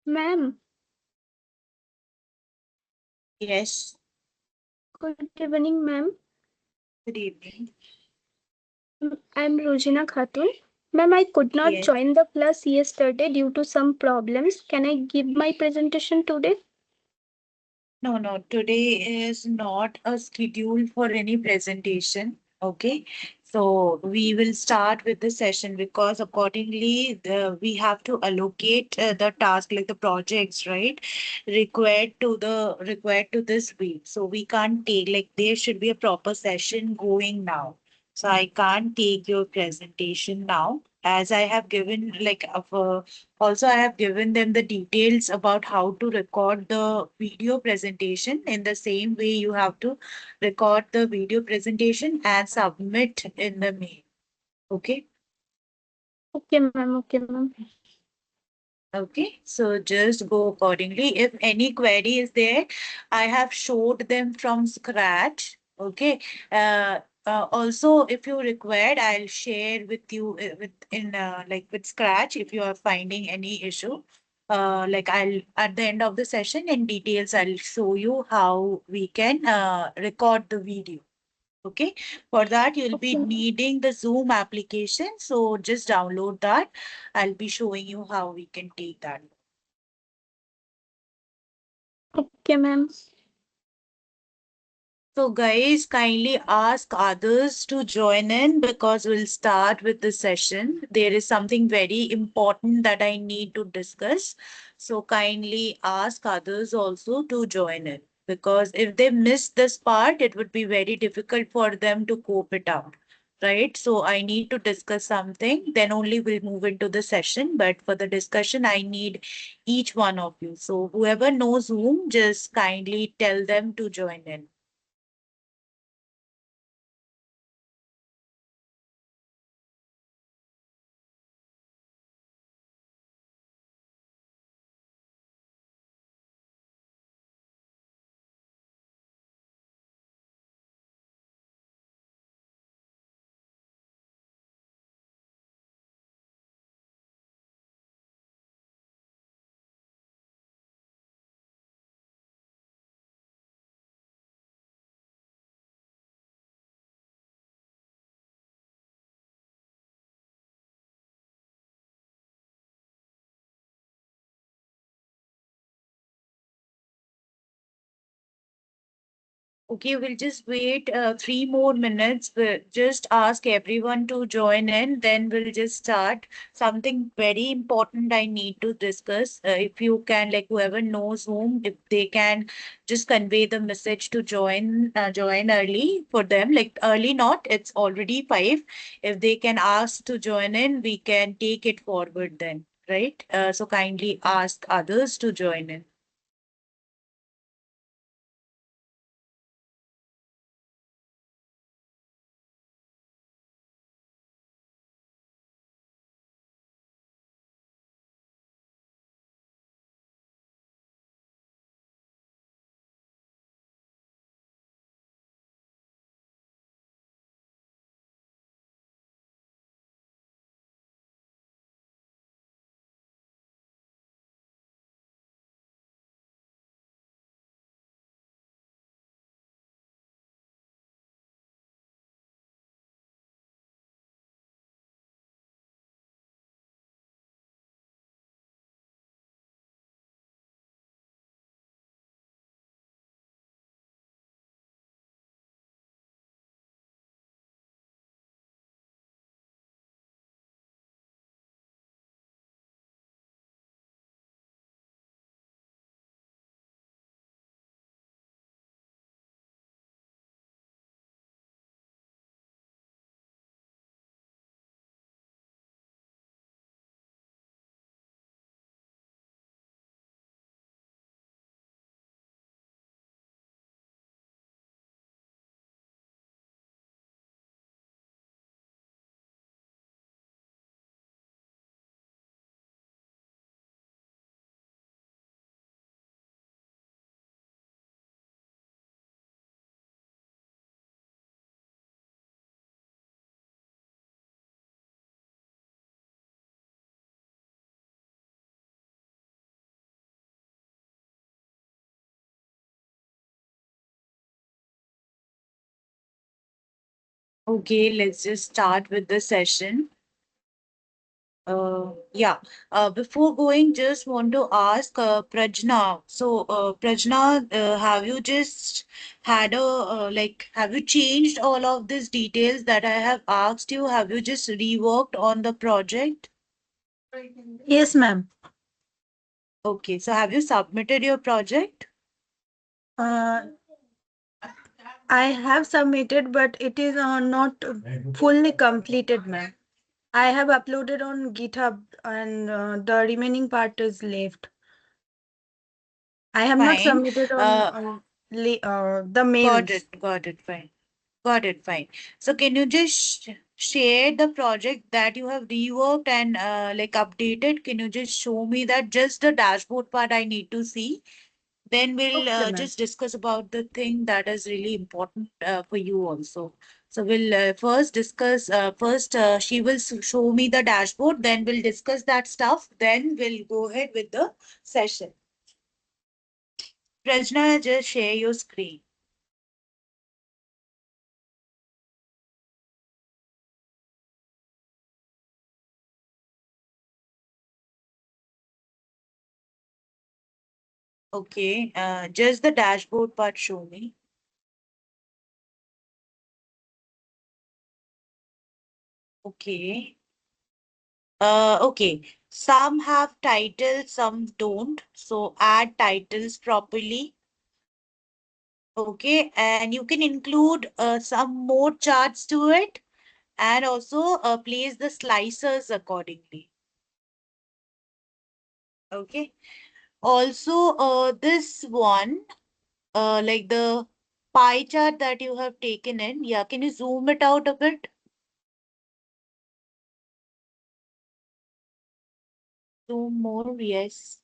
Ma'am, Yes, good evening, ma'am. good evening. I'm Rojina Khatun. Ma'am, I could not Yes. join the class yesterday due to some problems. Can I give my presentation today? No, no, today is not a schedule for any presentation. Okay. So we will start with the session because accordingly we have to allocate the task like the projects, right? Required to this week. So we can't take like there should be a proper session going now. So I can't take your presentation now as I have given also, I have given them the details about how to record the video presentation. In the same way, you have to record the video presentation and submit in the mail. Okay. Okay, ma'am. Okay, ma'am. Okay. So just go accordingly. If any query is there, I have showed them from scratch. Okay. Also, if you required, I'll share with you with Scratch if you are finding any issue. Like I'll at the end of the session in details, I'll show you how we can record the video. Okay. For that, you'll be Okay, ma'am. needing the Zoom application. So just download that. I'll be showing you how we can take that. Okay, ma'am. So, guys, kindly ask others to join in because we'll start with the session. There is something very important that I need to discuss. So, kindly ask others also to join in because if they miss this part, it would be very difficult for them to cope it out. Right. So, I need to discuss something, then only we'll move into the session. But for the discussion, I need each one of you. So, whoever knows whom, just kindly tell them to join in. Okay, we'll just wait 3 more minutes. We'll just ask everyone to join in. Then we'll just start. Something very important I need to discuss. If you can, like whoever knows whom, if they can just convey the message to join early for them. Like early, not. It's already 5. If they can ask to join in, we can take it forward then, right? So kindly ask others to join in. Okay, let's just start with the session. Yeah. Before going, just want to ask Prajna. So, Prajna, have you just had a have you changed all of these details that I have asked you? Have you just reworked on the project? Yes, ma'am. Okay, so have you submitted your project? Uh, I have submitted, but it is not fully completed, ma'am. I have uploaded on GitHub, and the remaining part is left. I have not Fine. submitted on the Got mails. it. Got it. Fine. Got it. Fine. So can you just share the project that you have reworked and updated? Can you just show me that just the dashboard part I need to see? Then we'll Okay, ma'am. just discuss about the thing that is really important for you also. So we'll first discuss, she will show me the dashboard, then we'll discuss that stuff, then we'll go ahead with the session. Prajna, just share your screen. Okay, just the dashboard part show me. Okay. Okay. Some have titles, some don't. So add titles properly. Okay, and you can include some more charts to it and also place the slicers accordingly. Okay. Also, this one, like the pie chart that you have taken in, yeah, can you zoom it out a bit? Zoom more, yes.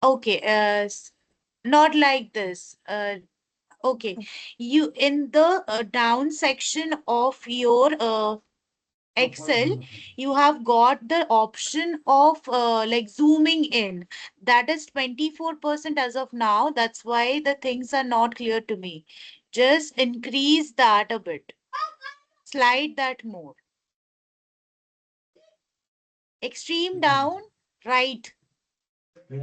Okay, not like this. Okay, you in the down section of your Excel, you have got the option of zooming in. That is 24% as of now. That's why the things are not clear to me. Just increase that a bit. Slide that more. Extreme down, right. Is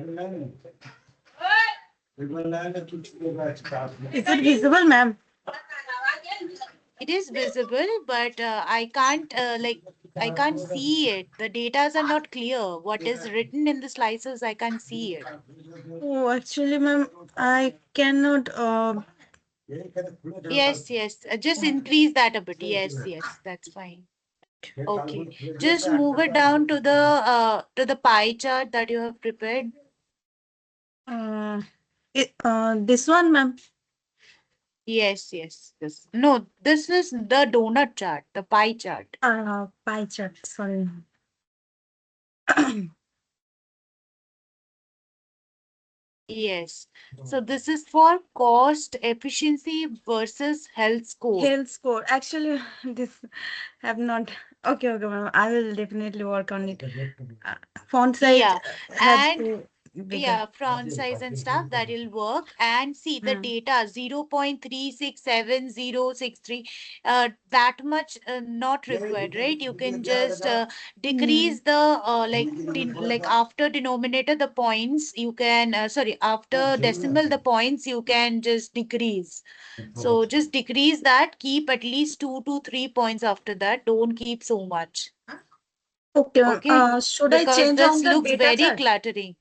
it visible, ma'am? It is visible, but I can't see it. The datas are not clear. What is written in the slices, I can't see it. Oh, actually, ma'am, I cannot. Yes, yes. Just increase that a bit. Yes, yes, that's fine. Okay. Just move it down to the pie chart that you have prepared. Uh, this one, ma'am. Yes, yes, this. No, this is the donut chart, the pie chart. Pie chart. Sorry. Yes. So this is for cost efficiency versus health score. Health score. Actually, this have not. Okay, okay, ma'am. I will definitely work on it. Font size Yeah. have And to bigger. yeah, font size and stuff that will work. And see the Hmm. data 0.367063, that much not required, right? You can just Hmm. decrease the after denominator the points you can sorry, after decimal the points you can just decrease. So just decrease that, keep at least 2 to 3 points after that. Don't keep so much. Okay, ma'am. Okay, Should I because change this on the looks data very chart? cluttering.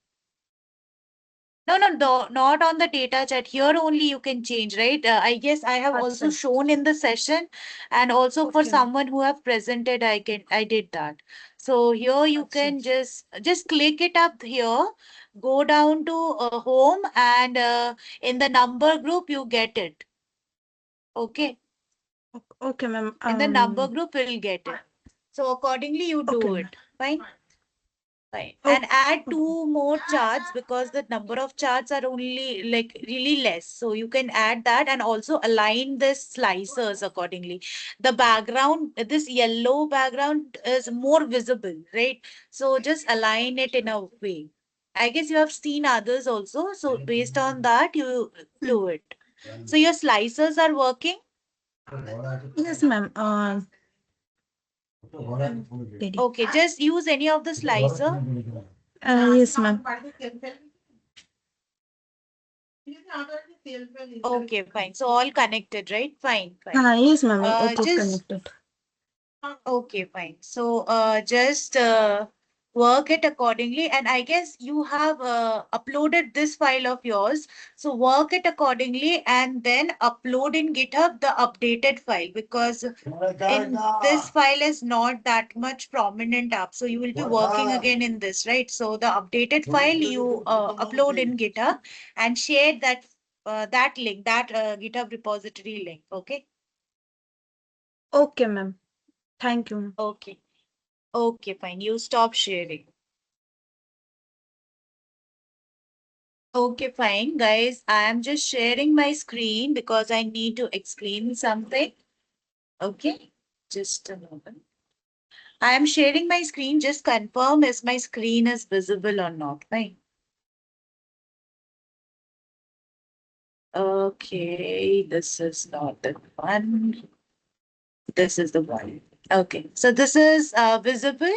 No, no, no, not on the data chat. Here only you can change, right? I guess I have also Acha. shown in the session, and also for Okay. someone who have presented, I did that. So here you Acha. can just click it up here, go down to home, and in the number group you get it. Okay, Okay, ma'am. in the number group we'll get it. So accordingly you Okay, do ma'am. it. Fine. Fine. And Okay. add two more charts because the number of charts are only like really less. So you can add that and also align the slicers accordingly. The background, this yellow background is more visible, right? So just align it in a way. I guess you have seen others also. So based on that, you do it. So your slicers are working. Yes, ma'am. Okay, just use any of the slicer. Yes, ma'am. Okay, fine. So all connected, right? Fine, fine. Yes, ma'am. Uh, It is just connected. Okay, fine. So just work it accordingly. And I guess you have uploaded this file of yours. So work it accordingly and then upload in GitHub the updated file, because in this file is not that much prominent up. So you will be working again in this, right? So the updated file you upload in GitHub and share that link, that GitHub repository link. Okay. Okay, ma'am. Thank you. Okay. Okay, fine. You stop sharing. Okay, fine. Guys, I am just sharing my screen because I need to explain something. Okay, just a moment. I am sharing my screen. Just confirm if my screen is visible or not. Fine. Okay, this is not the one. This is the one. Okay, so this is visible.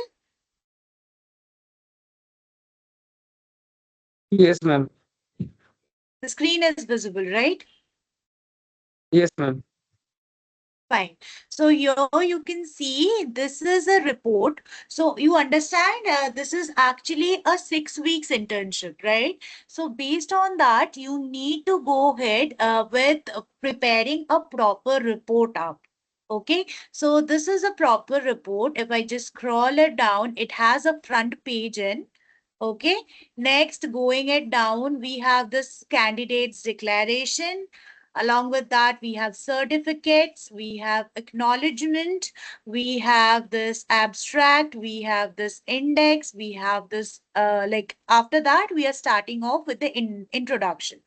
Yes, ma'am. The screen is visible, right? Yes, ma'am. Fine. So here you can see this is a report. So you understand this is actually a 6 weeks internship, right? So based on that, you need to go ahead with preparing a proper report up. Okay, so this is a proper report. If I just scroll it down, it has a front page in. Okay, next going it down, we have this candidate's declaration. Along with that, we have certificates, we have acknowledgement, we have this abstract, we have this index, we have this, like after that, we are starting off with the introduction.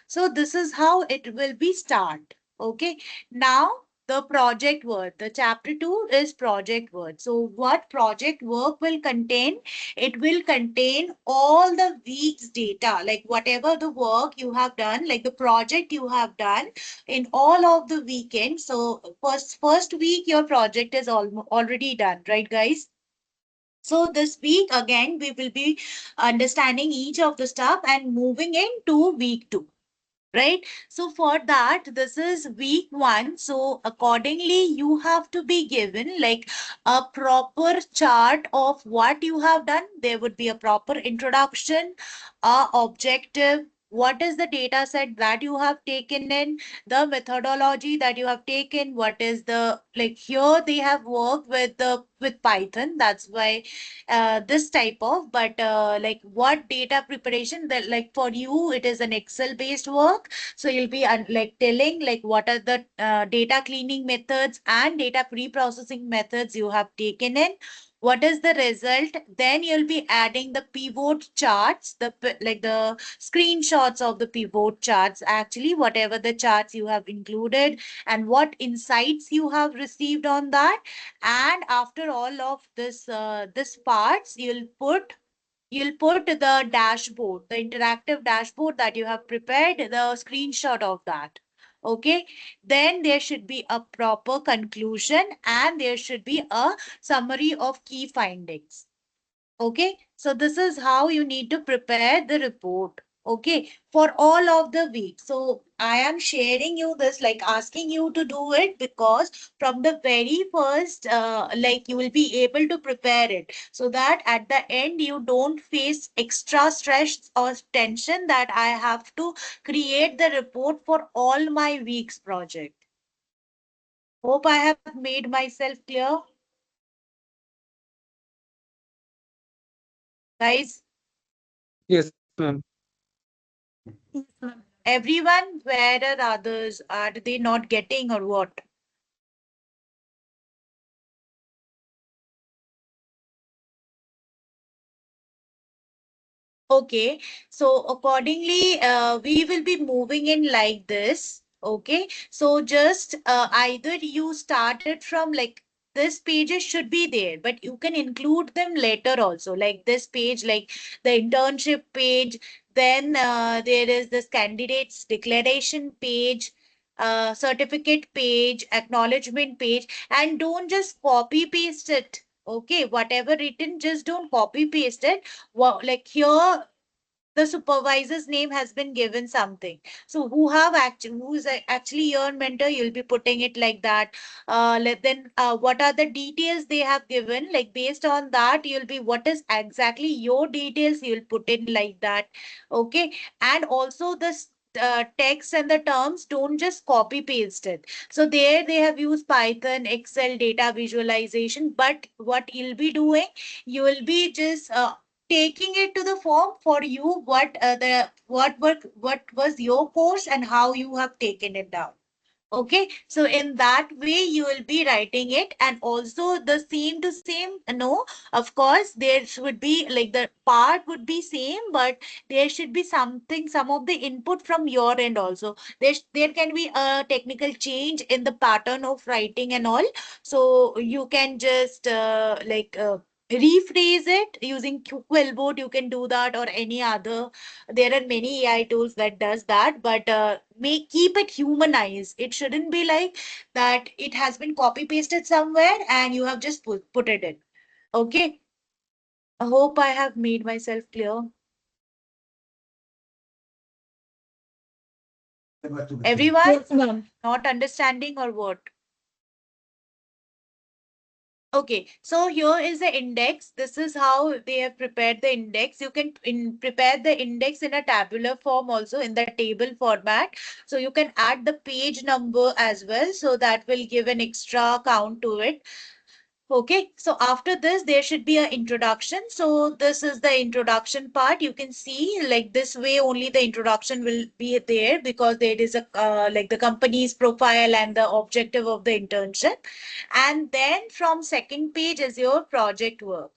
So this is how it will be start. Okay. Now, the project work, the chapter 2 is project work. So what project work will contain? It will contain all the week's data, like whatever the work you have done, like the project you have done in all of the weekends. So first week your project is already done, right, guys? So this week again we will be understanding each of the stuff and moving into week 2. Right. So for that, this is week 1. So accordingly, you have to be given like a proper chart of what you have done. There would be a proper introduction, objective. What is the data set that you have taken in, the methodology that you have taken? What is the, like here they have worked with Python. That's why this type of, but like what data preparation that, like for you, it is an Excel based work. So you'll be like telling like what are the data cleaning methods and data pre-processing methods you have taken in. What is the result? Then you'll be adding the pivot charts, like the screenshots of the pivot charts, actually, whatever the charts you have included and what insights you have received on that. And after all of this parts, you'll put the dashboard, the interactive dashboard that you have prepared, the screenshot of that. Okay, then there should be a proper conclusion and there should be a summary of key findings. Okay, so this is how you need to prepare the report. Okay, for all of the week. So I am sharing you this, like asking you to do it because from the very first, like you will be able to prepare it so that at the end you don't face extra stress or tension that I have to create the report for all my week's project. Hope I have made myself clear. Guys, Yes, ma'am. Yes, ma'am. everyone, where are others? Are they not getting or what? Okay, so accordingly, we will be moving in like this. Okay, so just either you started from like this pages should be there, but you can include them later also, like this page, like the internship page. Then there is this candidate's declaration page. certificate page, acknowledgement page, and don't just copy paste it. Okay, whatever written, just don't copy paste it. Well, like here, the supervisor's name has been given something. So who's actually your mentor, you'll be putting it like that. Then what are the details they have given? Like based on that, you'll be what is exactly your details, you'll put in like that. Okay. And also this text and the terms, don't just copy paste it. So there they have used Python, Excel, data visualization. But what you'll be doing, you will be just taking it to the form for you, what was your course and how you have taken it down. Okay, so in that way you will be writing it, and also the same to same. No, of course there should be like the part would be same, but there should be something, some of the input from your end also. There can be a technical change in the pattern of writing and all. So you can just rephrase it using Quillboard. You can do that, or any other. There are many AI tools that does that, but keep it humanized. It shouldn't be like that it has been copy pasted somewhere and you have just put it in. Okay. I hope I have made myself clear. Everyone Yes, ma'am. not understanding or what? Okay, so here is the index. This is how they have prepared the index. You can prepare the index in a tabular form also, in the table format. So you can add the page number as well. So that will give an extra count to it. Okay, so after this, there should be an introduction. So this is the introduction part. You can see like this way only the introduction will be there, because there is a like the company's profile and the objective of the internship. And then from second page is your project work.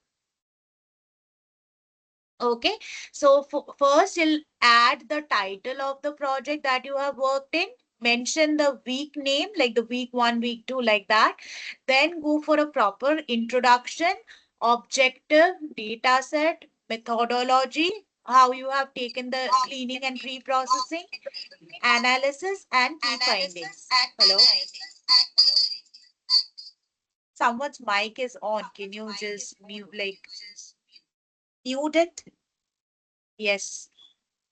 Okay, so first you'll add the title of the project that you have worked in. Mention the week name, like the week 1, week 2, like that. Then go for a proper introduction, objective, data set, methodology, how you have taken the cleaning and pre-processing, analysis, and key findings. Hello? Someone's mic is on. Can you just mute it? Yes.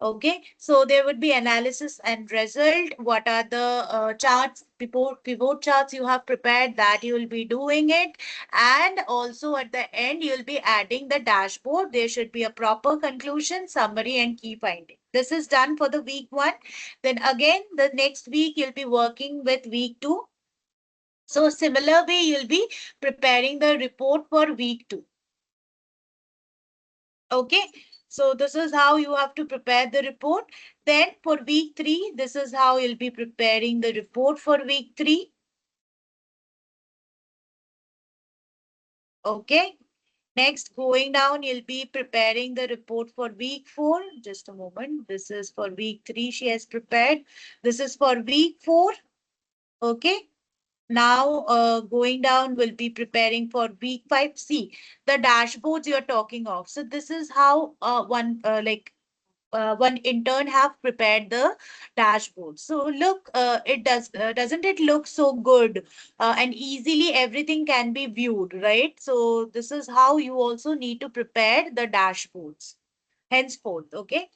Okay, so there would be analysis and result. What are the charts, pivot charts you have prepared, that you will be doing it. And also at the end, you'll be adding the dashboard. There should be a proper conclusion, summary, and key finding. This is done for the week 1. Then again, the next week, you'll be working with week 2. So similar way, you'll be preparing the report for week 2. Okay, so this is how you have to prepare the report. Then for week 3, this is how you'll be preparing the report for week 3. Okay, next going down, you'll be preparing the report for week 4. Just a moment. This is for week 3 she has prepared. This is for week 4. Okay. Now, going down, we'll be preparing for week 5. See, the dashboards you're talking of. So this is how one intern have prepared the dashboard. So look, doesn't it look so good, and easily everything can be viewed, right? So this is how you also need to prepare the dashboards henceforth. Okay.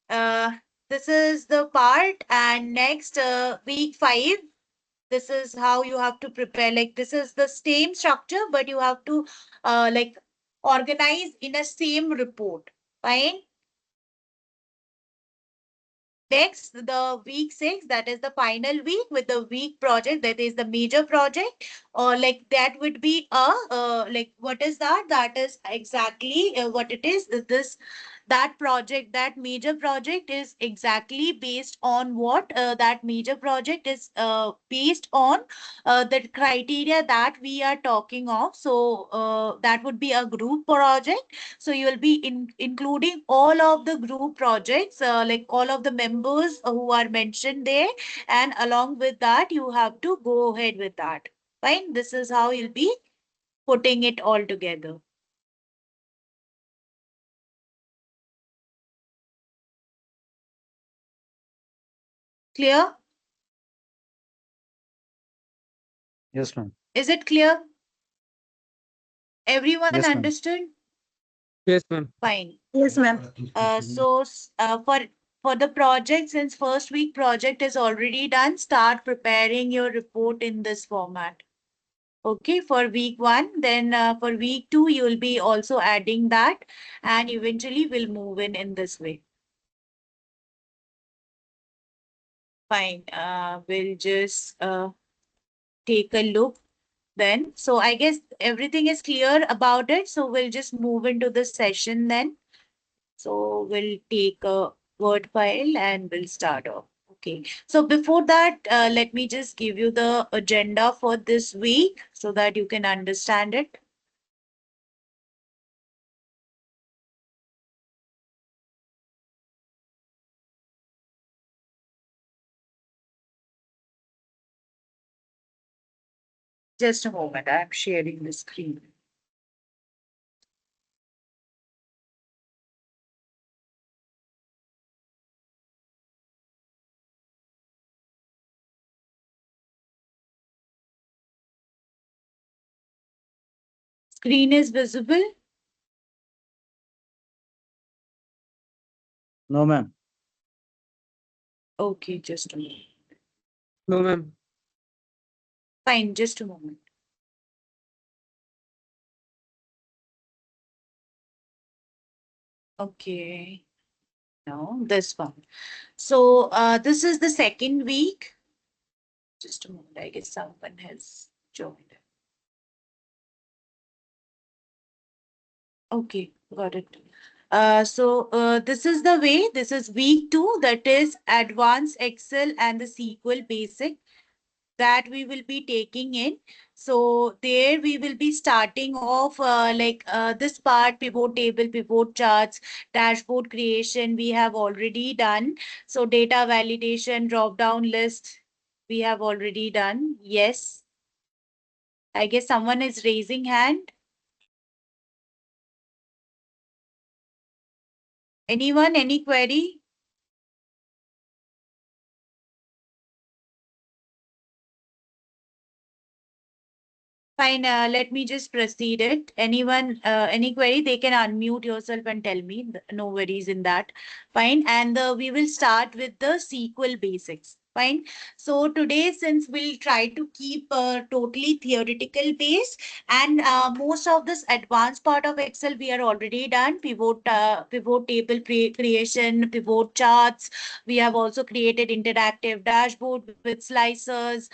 Uh, this is the part, and next week 5. This is how you have to prepare. Like this is the same structure, but you have to organize in a same report. Fine. Next, the week 6, that is the final week with the week project, that is the major project, or like that would be a like what is that? That is exactly what it is. That project, that major project is exactly based on what? That major project is based on the criteria that we are talking of. So that would be a group project. So you will be including all of the group projects, like all of the members who are mentioned there. And along with that, you have to go ahead with that. Fine. This is how you'll be putting it all together. Clear? Yes, ma'am. Is it clear? Everyone Yes, ma'am. understood? Yes, ma'am. Fine. Yes, ma'am. For the project, since first week project is already done, start preparing your report in this format. Okay, for week 1, then for week 2, you will be also adding that, and eventually we'll move in this way. Fine. We'll just take a look then. So I guess everything is clear about it. So we'll just move into the session then. So we'll take a Word file and we'll start off. Okay. So before that, let me just give you the agenda for this week so that you can understand it. Just a moment, I'm sharing the screen. Screen is visible? No, ma'am. Okay, just a moment. No, ma'am. Fine, just a moment. Okay. No, this one. So this is the second week. Just a moment, I guess someone has joined. Okay, got it. This is the way, this is week 2, that is Advanced Excel and the SQL Basic that we will be taking in. So there we will be starting off this part, pivot table, pivot charts, dashboard creation we have already done. So data validation, drop down list we have already done. Yes. I guess someone is raising hand. Anyone, any query? Fine, let me just proceed it. Anyone, any query, they can unmute yourself and tell me. No worries in that. Fine, and we will start with the SQL basics. Fine. So today, since we'll try to keep a totally theoretical base, and most of this advanced part of Excel we are already done. Pivot table creation, pivot charts. We have also created interactive dashboard with slicers.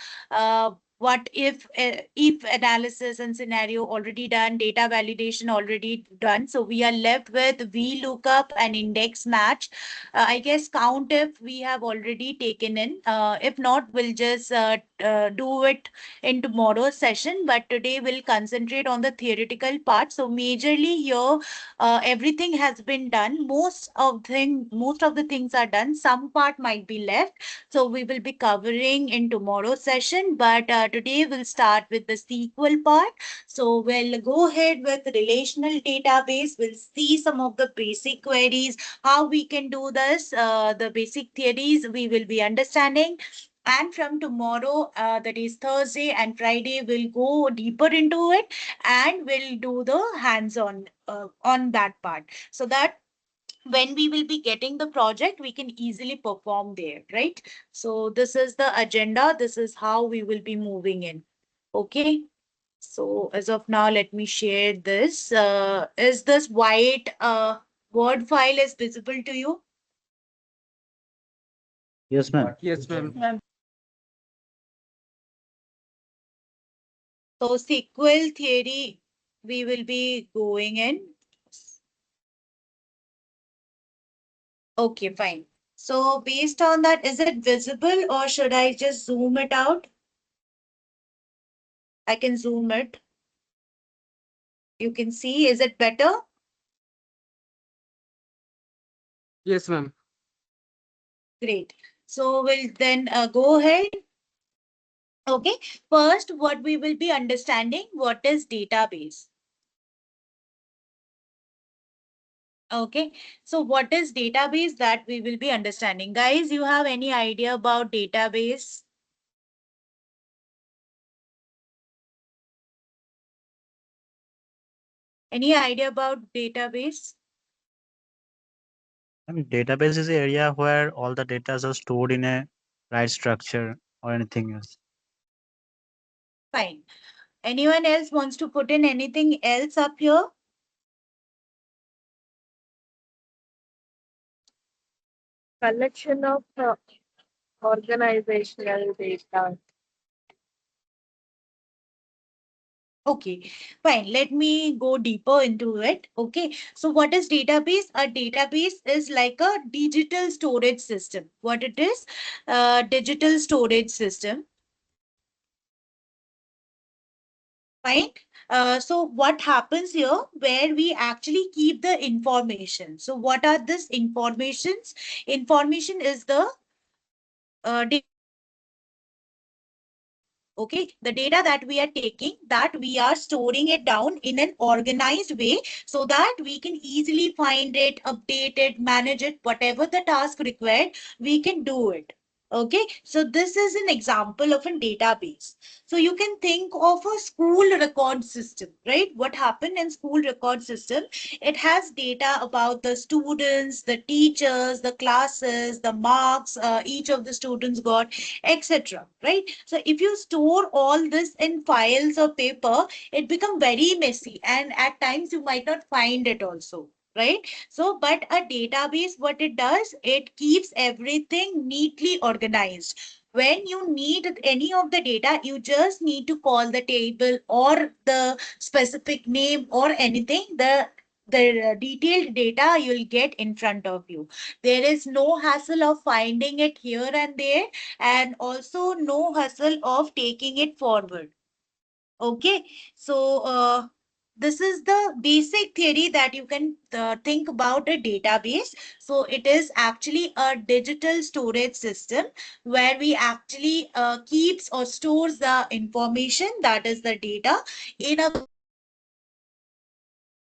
What if analysis and scenario already done, data validation already done. So we are left with VLOOKUP and index match. I guess count if we have already taken in. If not, we'll just do it in tomorrow's session. But today we'll concentrate on the theoretical part. So majorly here, everything has been done. Most of the things are done. Some part might be left. So we will be covering in tomorrow's session, but today we'll start with the SQL part. So we'll go ahead with relational database. We'll see some of the basic queries, how we can do this, the basic theories we will be understanding. And from tomorrow, that is Thursday and Friday, we'll go deeper into it and we'll do the hands-on on that part. So that when we will be getting the project, we can easily perform there, right? So this is the agenda. This is how we will be moving in. Okay. So as of now, let me share this. Is this white Word file is visible to you? Yes, ma'am. Yes, ma'am. So SQL theory, we will be going in. Okay, fine. So based on that, is it visible or should I just zoom it out? I can zoom it. You can see, is it better? Yes, ma'am. Great. So we'll then go ahead. Okay. First, what we will be understanding, what is database? Okay. So what is database that we will be understanding? Guys, you have any idea about database? Any idea about database? I mean, database is the area where all the data are stored in a right structure or anything else. Fine. Anyone else wants to put in anything else up here? Collection of organizational data. Okay, fine. Let me go deeper into it. Okay, so what is database? A database is like a digital storage system. What it is? Digital storage system. Fine. So what happens here where we actually keep the information? So what are this informations? Information is the okay, the data that we are taking, that we are storing it down in an organized way so that we can easily find it, update it, manage it, whatever the task required, we can do it. Okay, so this is an example of a database. So you can think of a school record system, right? What happened in school record system? It has data about the students, the teachers, the classes, the marks each of the students got, etc. Right? So if you store all this in files or paper, it become very messy, and at times you might not find it also. Right? So, but a database, what it does, it keeps everything neatly organized. When you need any of the data, you just need to call the table or the specific name or anything. The detailed data you'll get in front of you. There is no hassle of finding it here and there, and also no hustle of taking it forward. Okay, so this is the basic theory that you can think about a database. So it is actually a digital storage system where we actually keeps or stores the information, that is the data, in a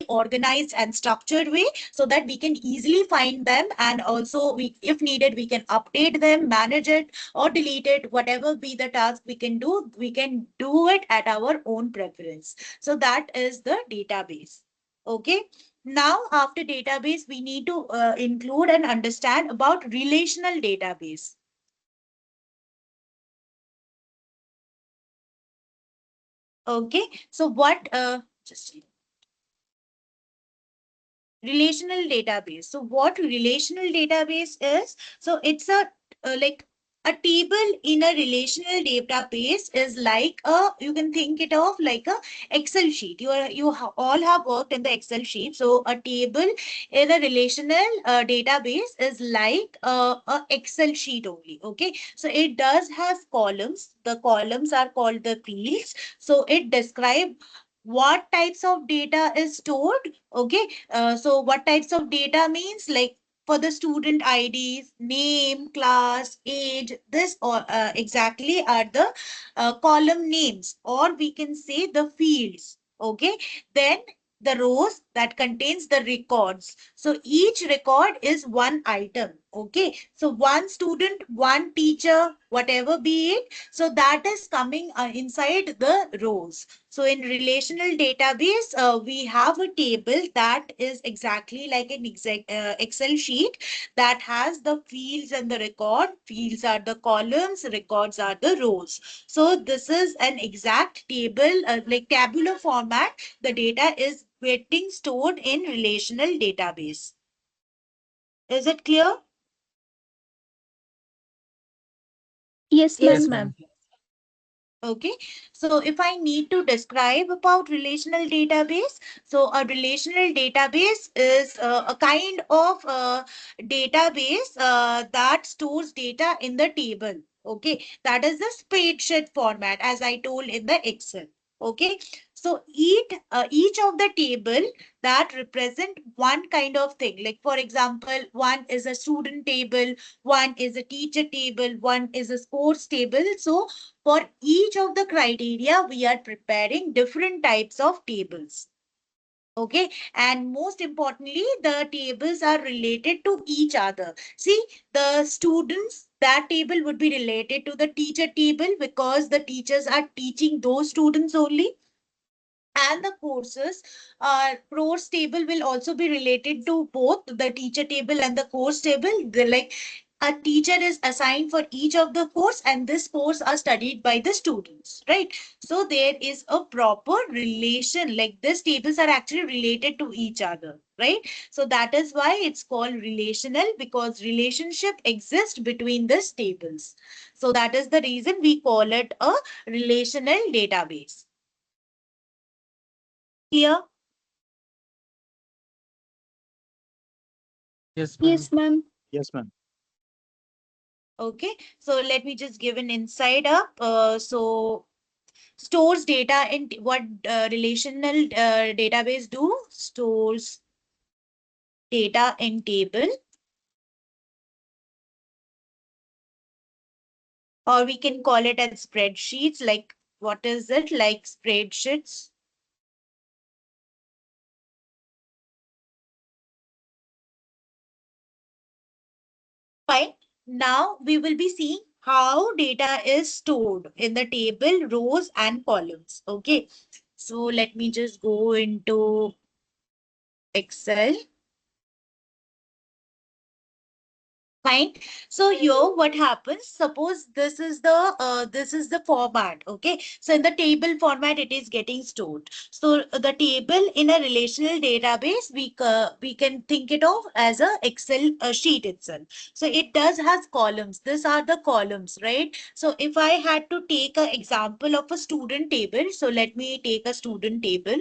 organized and structured way so that we can easily find them, and also we, if needed, we can update them, manage it or delete it, whatever be the task we can do it at our own preference. So that is the database. Okay, now after database we need to include and understand about relational database. Okay, so what just relational database. So what relational database is? So it's a like a table in a relational database is like a, you can think it of like a Excel sheet. All have worked in the Excel sheet. So a table in a relational database is like a Excel sheet only. Okay, so it does have columns. The columns are called the fields. So it describes what types of data is stored. Okay, so what types of data means, like for the student IDs, name, class, age, this or exactly are the column names, or we can say the fields. Okay, then the rows that contains the records. So each record is one item. Okay, so one student, one teacher, whatever be it. So that is coming inside the rows. So in relational database, we have a table that is exactly like an Excel sheet that has the fields and the record. Fields are the columns, records are the rows. So this is an exact table, like tabular format. The data is getting stored in relational database. Is it clear? Yes, Yes, ma'am. ma'am. Okay, so if I need to describe about relational database, so a relational database is a kind of database that stores data in the table. Okay, that is the spreadsheet format, as I told in the Excel. Okay, so each of the table that represent one kind of thing. Like for example, one is a student table, one is a teacher table, one is a sports table. So for each of the criteria, we are preparing different types of tables. Okay, and most importantly, the tables are related to each other. See, the students, that table would be related to the teacher table because the teachers are teaching those students only. and the courses. Course table will also be related to both the teacher table and the course table. Like a teacher is assigned for each of the course, and this course are studied by the students, right? So there is a proper relation, like these tables are actually related to each other, right? So that is why it's called relational, because relationship exists between these tables. So that is the reason we call it a relational database. Clear? Yes, ma'am. Yes, ma'am. Yes, ma'am. Okay, so let me just give an insight up. So stores data in what relational database do? Stores data in table, or we can call it as spreadsheets. Like what is it? Like spreadsheets. Fine. Now we will be seeing how data is stored in the table, rows and columns. Okay. So let me just go into Excel. Fine. So here what happens? Suppose this is the format. Okay. So in the table format, it is getting stored. So the table in a relational database, we can think it of as a Excel sheet itself. So it does has columns. These are the columns, right? So if I had to take an example of a student table, so let me take a student table.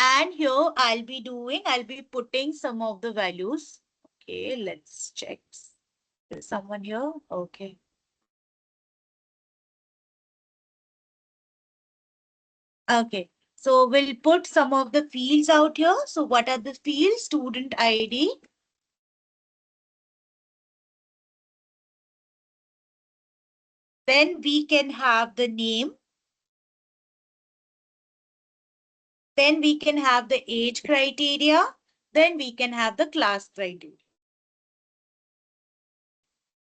And here I'll be putting some of the values. Okay, let's check. Is someone here? Okay. Okay. So we'll put some of the fields out here. So what are the fields? Student ID. Then we can have the name. Then we can have the age criteria. Then we can have the class criteria.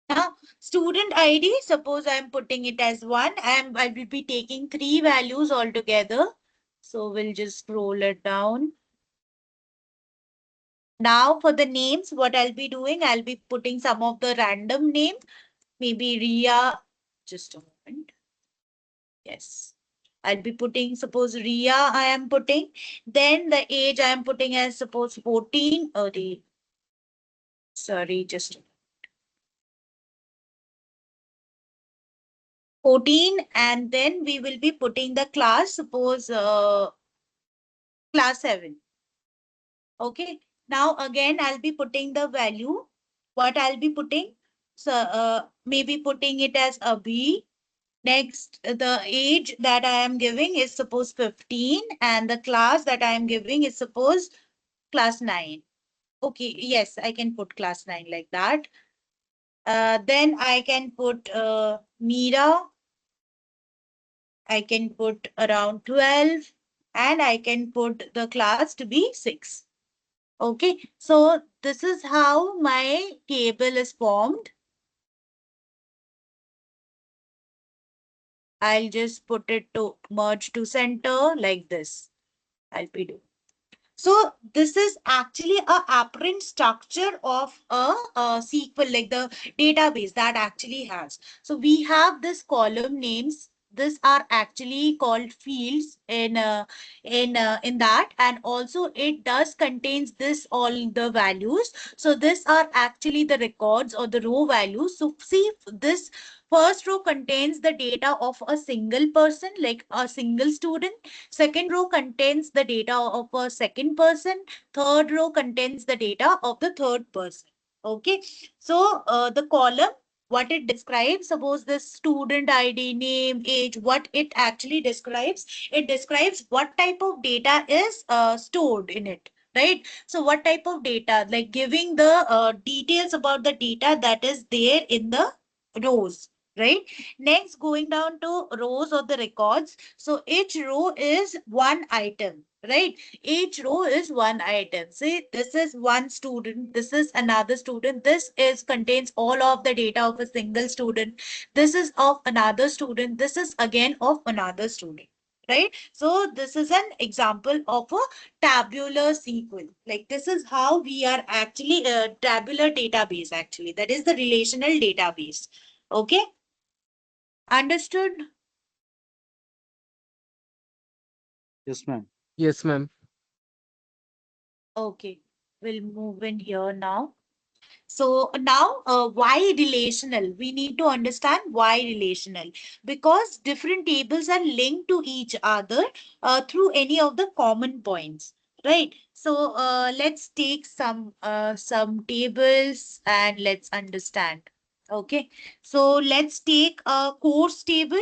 Now, student ID, suppose I'm putting it as 1, and I will be taking 3 values altogether. So we'll just scroll it down. Now for the names, what I'll be doing, I'll be putting some of the random name, maybe Ria, just a moment. Yes. I'll be putting, suppose Ria I am putting, then the age I am putting as suppose 14, or sorry, just 14, and then we will be putting the class, suppose class 7. Okay. Now again, I'll be putting the value. What I'll be putting? So maybe putting it as a B. Next, the age that I am giving is suppose 15, and the class that I am giving is suppose class 9. Okay, yes, I can put class 9 like that. Then I can put Mira. I can put around 12, and I can put the class to be 6. Okay, so this is how my table is formed. I'll just put it to merge to center like this. I'll be doing. So this is actually a apparent structure of a SQL, like the database that actually has. So we have this column names. These are actually called fields in that, and also it does contains this all the values. So these are actually the records or the row values. So see, this first row contains the data of a single person, like a single student. Second row contains the data of a second person. Third row contains the data of the third person. Okay. So the column, what it describes, suppose the student ID, name, age, what it actually describes, it describes what type of data is stored in it. Right. So what type of data, like giving the details about the data that is there in the rows. right? Next, going down to rows of the records. So each row is one item, right? Each row is one item. See, this is one student, this is another student, this is contains all of the data of a single student, this is of another student, this is again of another student, right? So this is an example of a tabular SQL. Like this is how we are actually a tabular database actually. That is the relational database. Okay. Understood? Yes, ma'am. Yes, ma'am. Okay. We'll move in here now. So now, why relational? We need to understand why relational, because different tables are linked to each other through any of the common points, right? So let's take some tables and let's understand. Okay. So let's take a course table.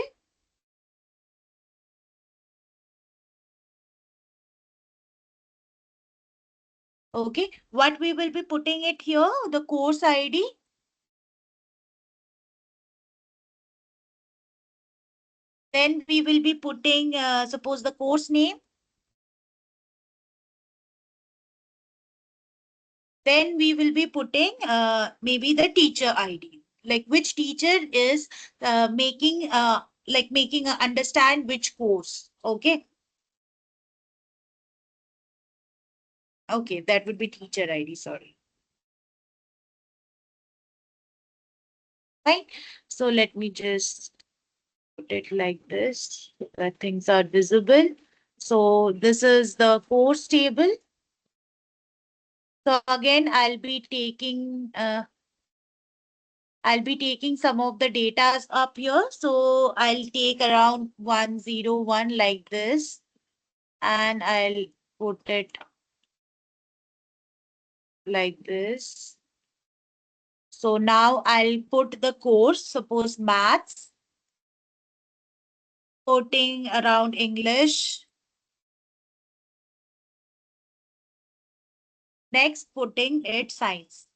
Okay. What we will be putting it here, the course ID. Then we will be putting, suppose the course name. Then we will be putting maybe the teacher ID, like which teacher is making understand which course. Okay. Okay, that would be teacher ID. Sorry. Right. So let me just put it like this so that things are visible. So this is the course table. So again, I'll be taking some of the data up here. So I'll take around 101 like this, and I'll put it like this. So now I'll put the course, suppose maths, putting around English. Next, putting it science.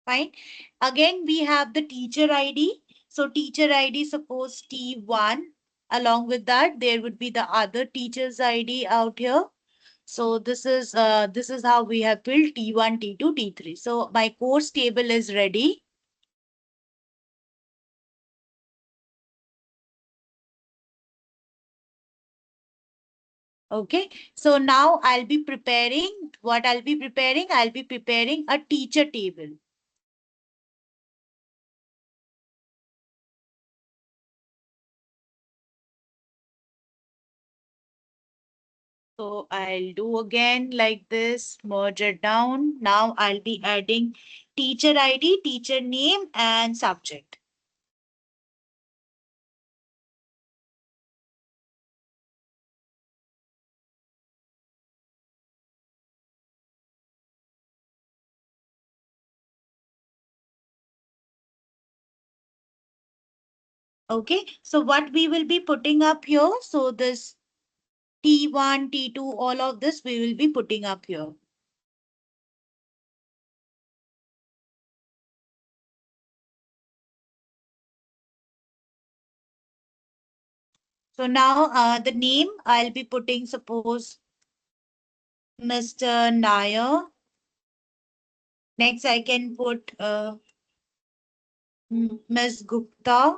Fine. Again, we have the teacher ID. So teacher ID, suppose T1. Along with that, there would be the other teacher's ID out here. So this is how we have built T1, T2, T3. So my course table is ready. Okay. So now I'll be preparing what I'll be preparing. I'll be preparing a teacher table. So I'll do again like this, merge it down. Now I'll be adding teacher ID, teacher name, and subject. Okay. So what we will be putting up here. So this T1, T2, all of this we will be putting up here. So now the name I'll be putting, suppose Mr. Nair. Next, I can put Ms. Gupta.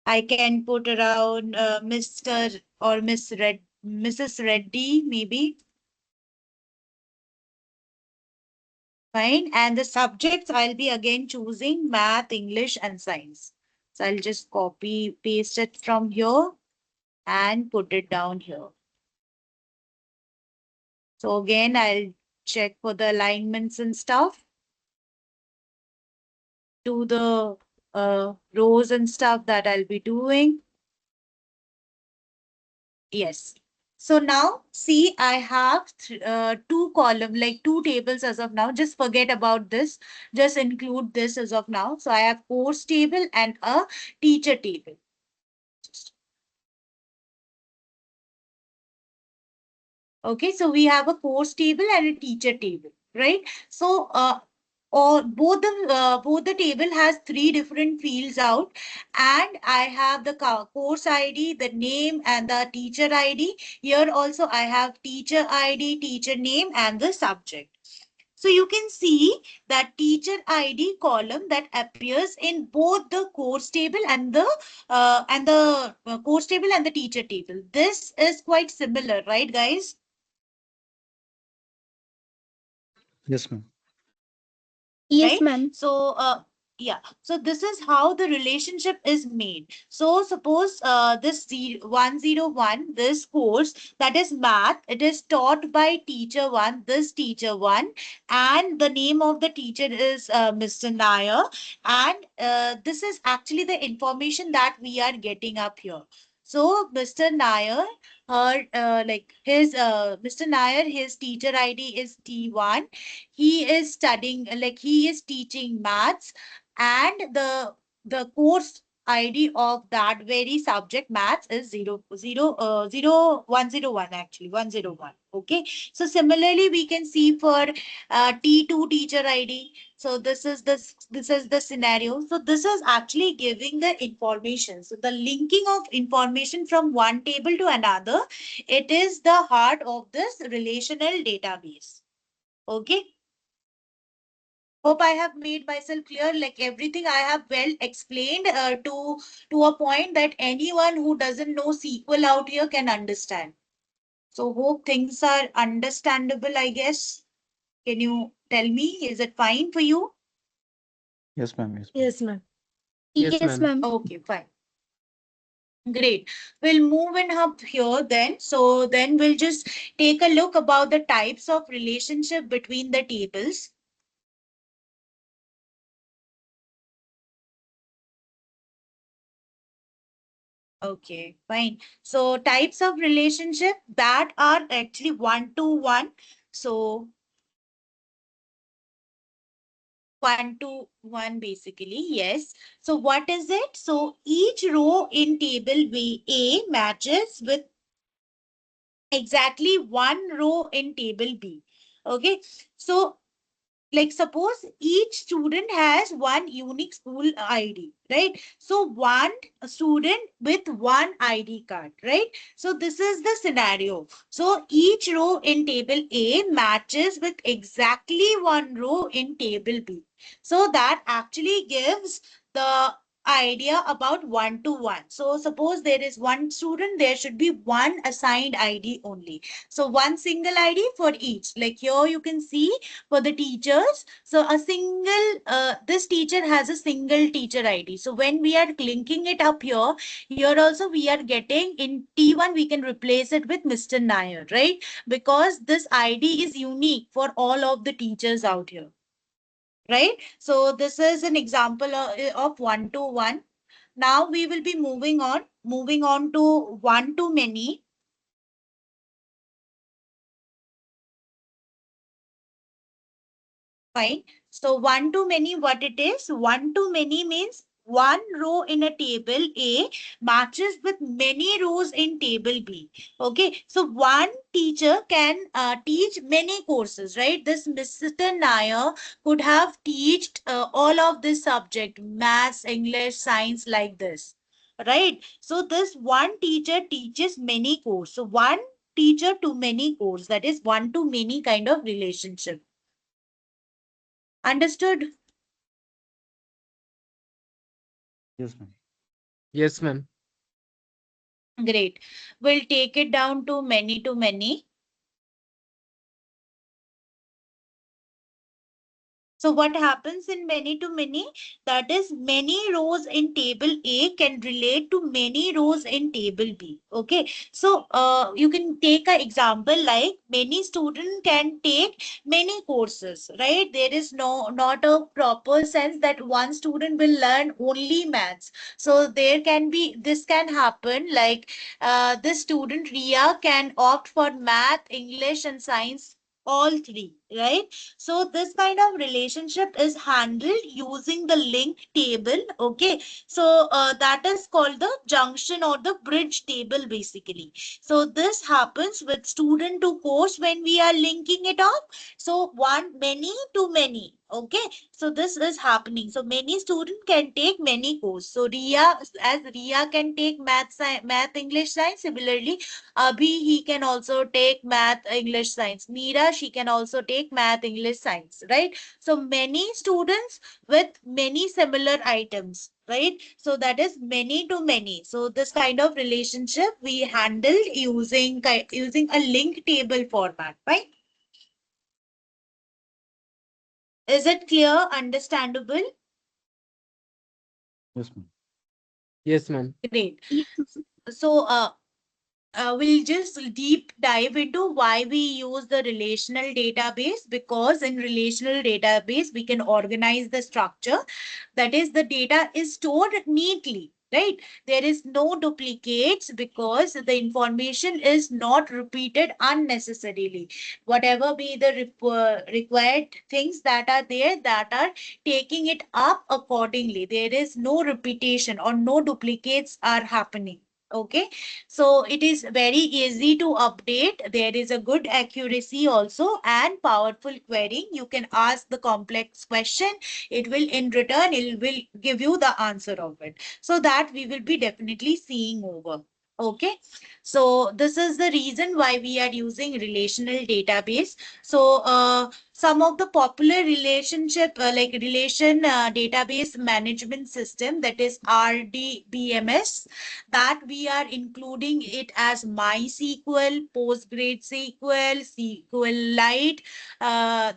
I can put around Mr. or Mrs. Reddy, maybe. Fine. And the subjects, I'll be again choosing math, English, and science. So I'll just copy, paste it from here and put it down here. So again, I'll check for the alignments and stuff. Do the rows and stuff that I'll be doing. Yes. So now see, I have two column, like two tables as of now. Just forget about this. Just include this as of now. So I have course table and a teacher table. Okay, so we have a course table and a teacher table, right? So or both the table has 3 different fields out, and I have the course ID, the name, and the teacher ID. Here also I have teacher ID, teacher name, and the subject. So you can see that teacher ID column that appears in both the course table and the course table and the teacher table. This is quite similar, right, guys? Yes, ma'am. Yes, Right? ma'am. So, yeah, so this is how the relationship is made. So suppose this 101, this course that is math, it is taught by teacher 1, this teacher 1, and the name of the teacher is Mr. Nair, and this is actually the information that we are getting up here. So Mr. Nair, Mr. Nair, his teacher ID is T1. He is studying, like he is teaching maths, and the course ID of that very subject maths is 101, actually 101. Okay, so similarly we can see for T2 teacher ID. So this is the scenario. So this is actually giving the information. So the linking of information from one table to another, it is the heart of this relational database. Okay. Hope I have made myself clear. Like everything I have well explained to a point that anyone who doesn't know SQL out here can understand. So hope things are understandable, I guess. Can you tell me, is it fine for you? Yes, ma'am. Yes. Yes, ma'am. Yes, Yes, ma'am. ma'am. Okay, fine. Great. We'll move in up here then. So then we'll just take a look about the types of relationship between the tables. Okay, fine. So types of relationship that are actually one-to-one. So 1-to-1 basically, yes. So what is it? So each row in table A matches with exactly one row in table B. Okay, so like suppose each student has one unique school ID, right? So one student with one ID card, right? So this is the scenario. So each row in table A matches with exactly one row in table B. So that actually gives the idea about one-to-one. So suppose there is one student, there should be one assigned ID only. So one single ID for each. Like here you can see for the teachers. So a single, this teacher has a single teacher ID. So when we are linking it up here, here also we are getting in T1, we can replace it with Mr. Nair, right? Because this ID is unique for all of the teachers out here, right? So this is an example of one-to-one. Now we will be moving on to one-to-many. Fine. So one-to-many, what it is? One-to-many means one row in a table A matches with many rows in table B. Okay. So one teacher can teach many courses, right? This Mr. Nair could have taught all of this subject, maths, English, science, like this, right? So this one teacher teaches many courses. So one teacher to many courses, that is one to many kind of relationship. Understood? Yes, ma'am. Yes, ma'am. Great. We'll take it down to many to many. So what happens in many to many? That is, many rows in table A can relate to many rows in table B. Okay. So you can take an example like many students can take many courses, right? There is not a proper sense that one student will learn only maths. So there can be, this can happen like this student Ria can opt for math, English and science, all three, right? So this kind of relationship is handled using the link table. Okay. So that is called the junction or the bridge table basically. So this happens with student to course when we are linking it up. So one many to many. Okay, so this is happening. So many students can take many courses. So Ria, as Ria can take math, English, science. Similarly, Abhi, he can also take math, English, science. Meera, she can also take math, English, science, right? So many students with many similar items, right? So that is many to many. So this kind of relationship we handled using a link table format, right? Is it clear, understandable? Yes, ma'am. Yes, ma'am. Great. Yes. So, we'll just deep dive into why we use the relational database, because in relational database, we can organize the structure. That is, the data is stored neatly, right? There is no duplicates because the information is not repeated unnecessarily. Whatever be the required things that are there, that are taking it up accordingly. There is no repetition or no duplicates are happening. Okay, so it is very easy to update. There is a good accuracy also and powerful querying. You can ask the complex question. It will in return, it will give you the answer of it. So that we will be definitely seeing over. Okay, so this is the reason why we are using relational database. So some of the popular relationship like relation database management system, that is RDBMS, that we are including it as MySQL, PostgreSQL, SQLite,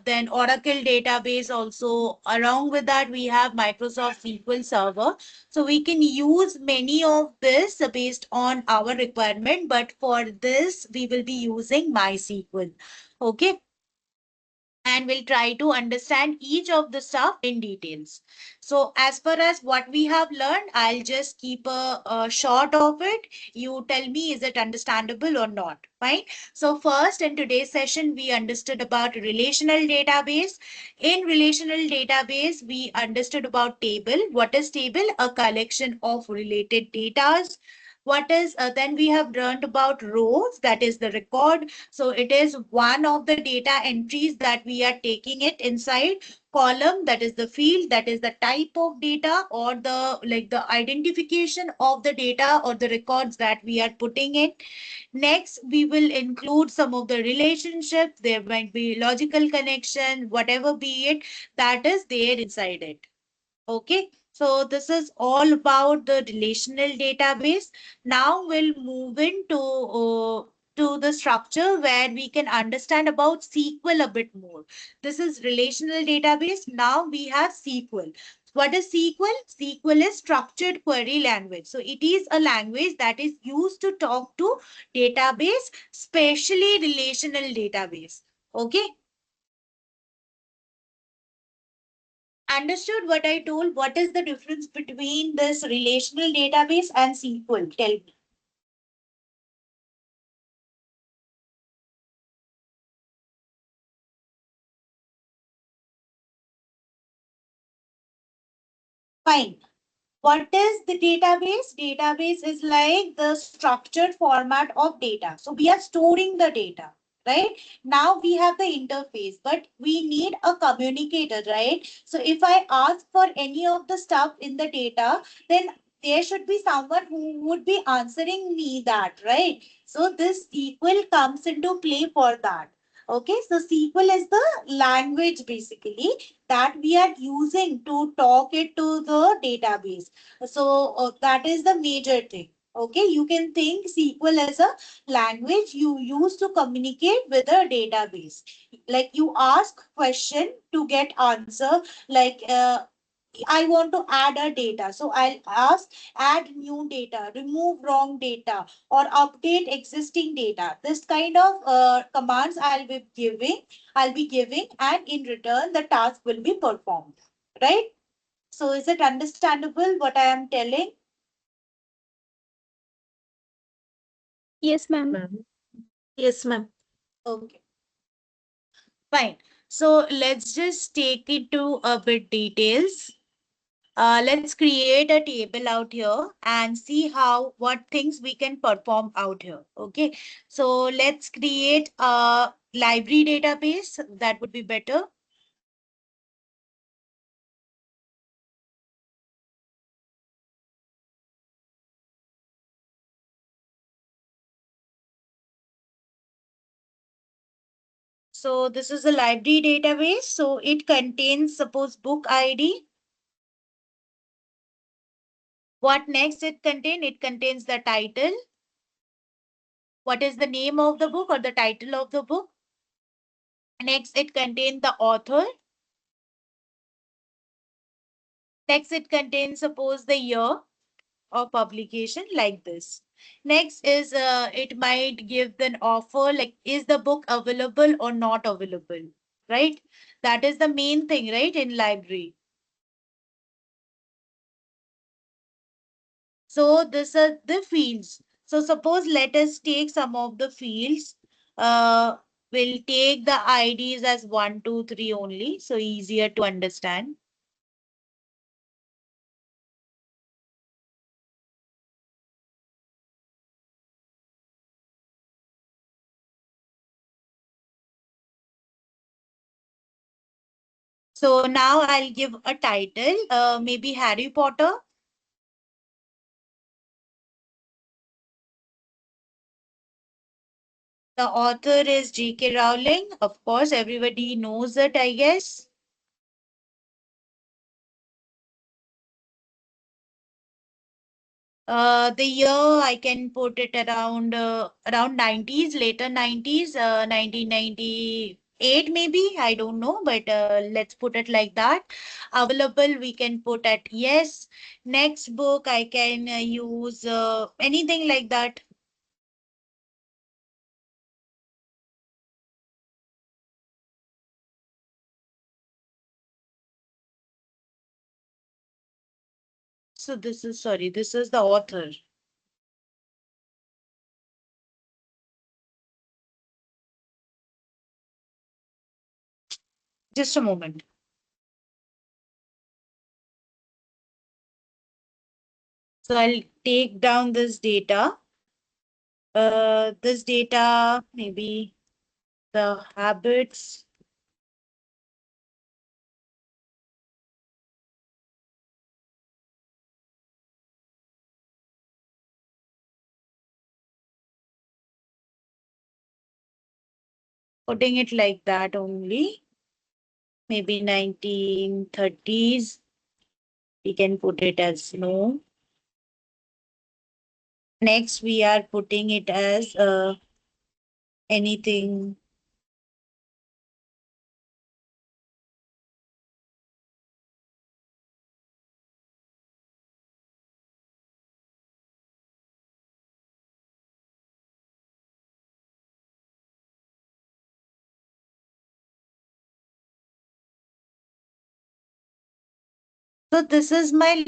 then Oracle database also. Along with that, we have Microsoft SQL Server. So we can use many of this based on our requirement, but for this, we will be using MySQL. Okay, and we'll try to understand each of the stuff in details. So as far as what we have learned, I'll just keep a short of it. You tell me, is it understandable or not? Fine. So first, in today's session, we understood about relational database. In relational database, we understood about table. What is table? A collection of related datas. What is, then we have learned about rows, that is the record. So it is one of the data entries that we are taking it inside. Column, that is the field, that is the type of data or the like the identification of the data or the records that we are putting in. Next, we will include some of the relationships. There might be logical connection, whatever be it, that is there inside it. Okay, so this is all about the relational database. Now we'll move into to the structure where we can understand about SQL a bit more. This is relational database. Now we have SQL. What is SQL? SQL is structured query language. So it is a language that is used to talk to database, especially relational database. Okay. Understood what I told? What is the difference between this relational database and SQL? Tell me. Fine. What is the database? Database is like the structured format of data. So we are storing the data, right? Now we have the interface, but we need a communicator, right? So if I ask for any of the stuff in the data, then there should be someone who would be answering me that, right? So this SQL comes into play for that. Okay, so SQL is the language basically that we are using to talk it to the database. So that is the major thing. Okay, you can think SQL as a language you use to communicate with a database. Like you ask question to get answer. Like I want to add a data. So I'll ask add new data, remove wrong data, or update existing data. This kind of commands I'll be giving, and in return the task will be performed. Right? So is it understandable what I am telling? Yes, ma'am. Yes, ma'am. Okay. Fine. So let's just take it to a bit details. Let's create a table out here and see what things we can perform out here. Okay. So let's create a library database. That would be better. So this is a library database. So it contains, suppose, book ID. What next it contains? It contains the title. What is the name of the book or the title of the book? Next, it contains the author. Next, it contains, suppose, the year of publication, like this. Next is it might give an offer, like is the book available or not available, right? That is the main thing, right, in library. So this are the fields. So suppose let us take some of the fields. We'll take the IDs as 1, 2, 3 only, so easier to understand. So now I'll give a title, maybe Harry Potter. The author is J.K. Rowling. Of course, everybody knows it, I guess. The year I can put it around 90s, later 90s, 1998 maybe. I don't know, but let's put it like that. Available we can put at yes. Next book I can use anything like that. So this is, sorry, this is the author. Just a moment. So I'll take down this data. This data, maybe the habits. Putting it like that only. Maybe 1930s. We can put it as no. Next, we are putting it as anything. So this is my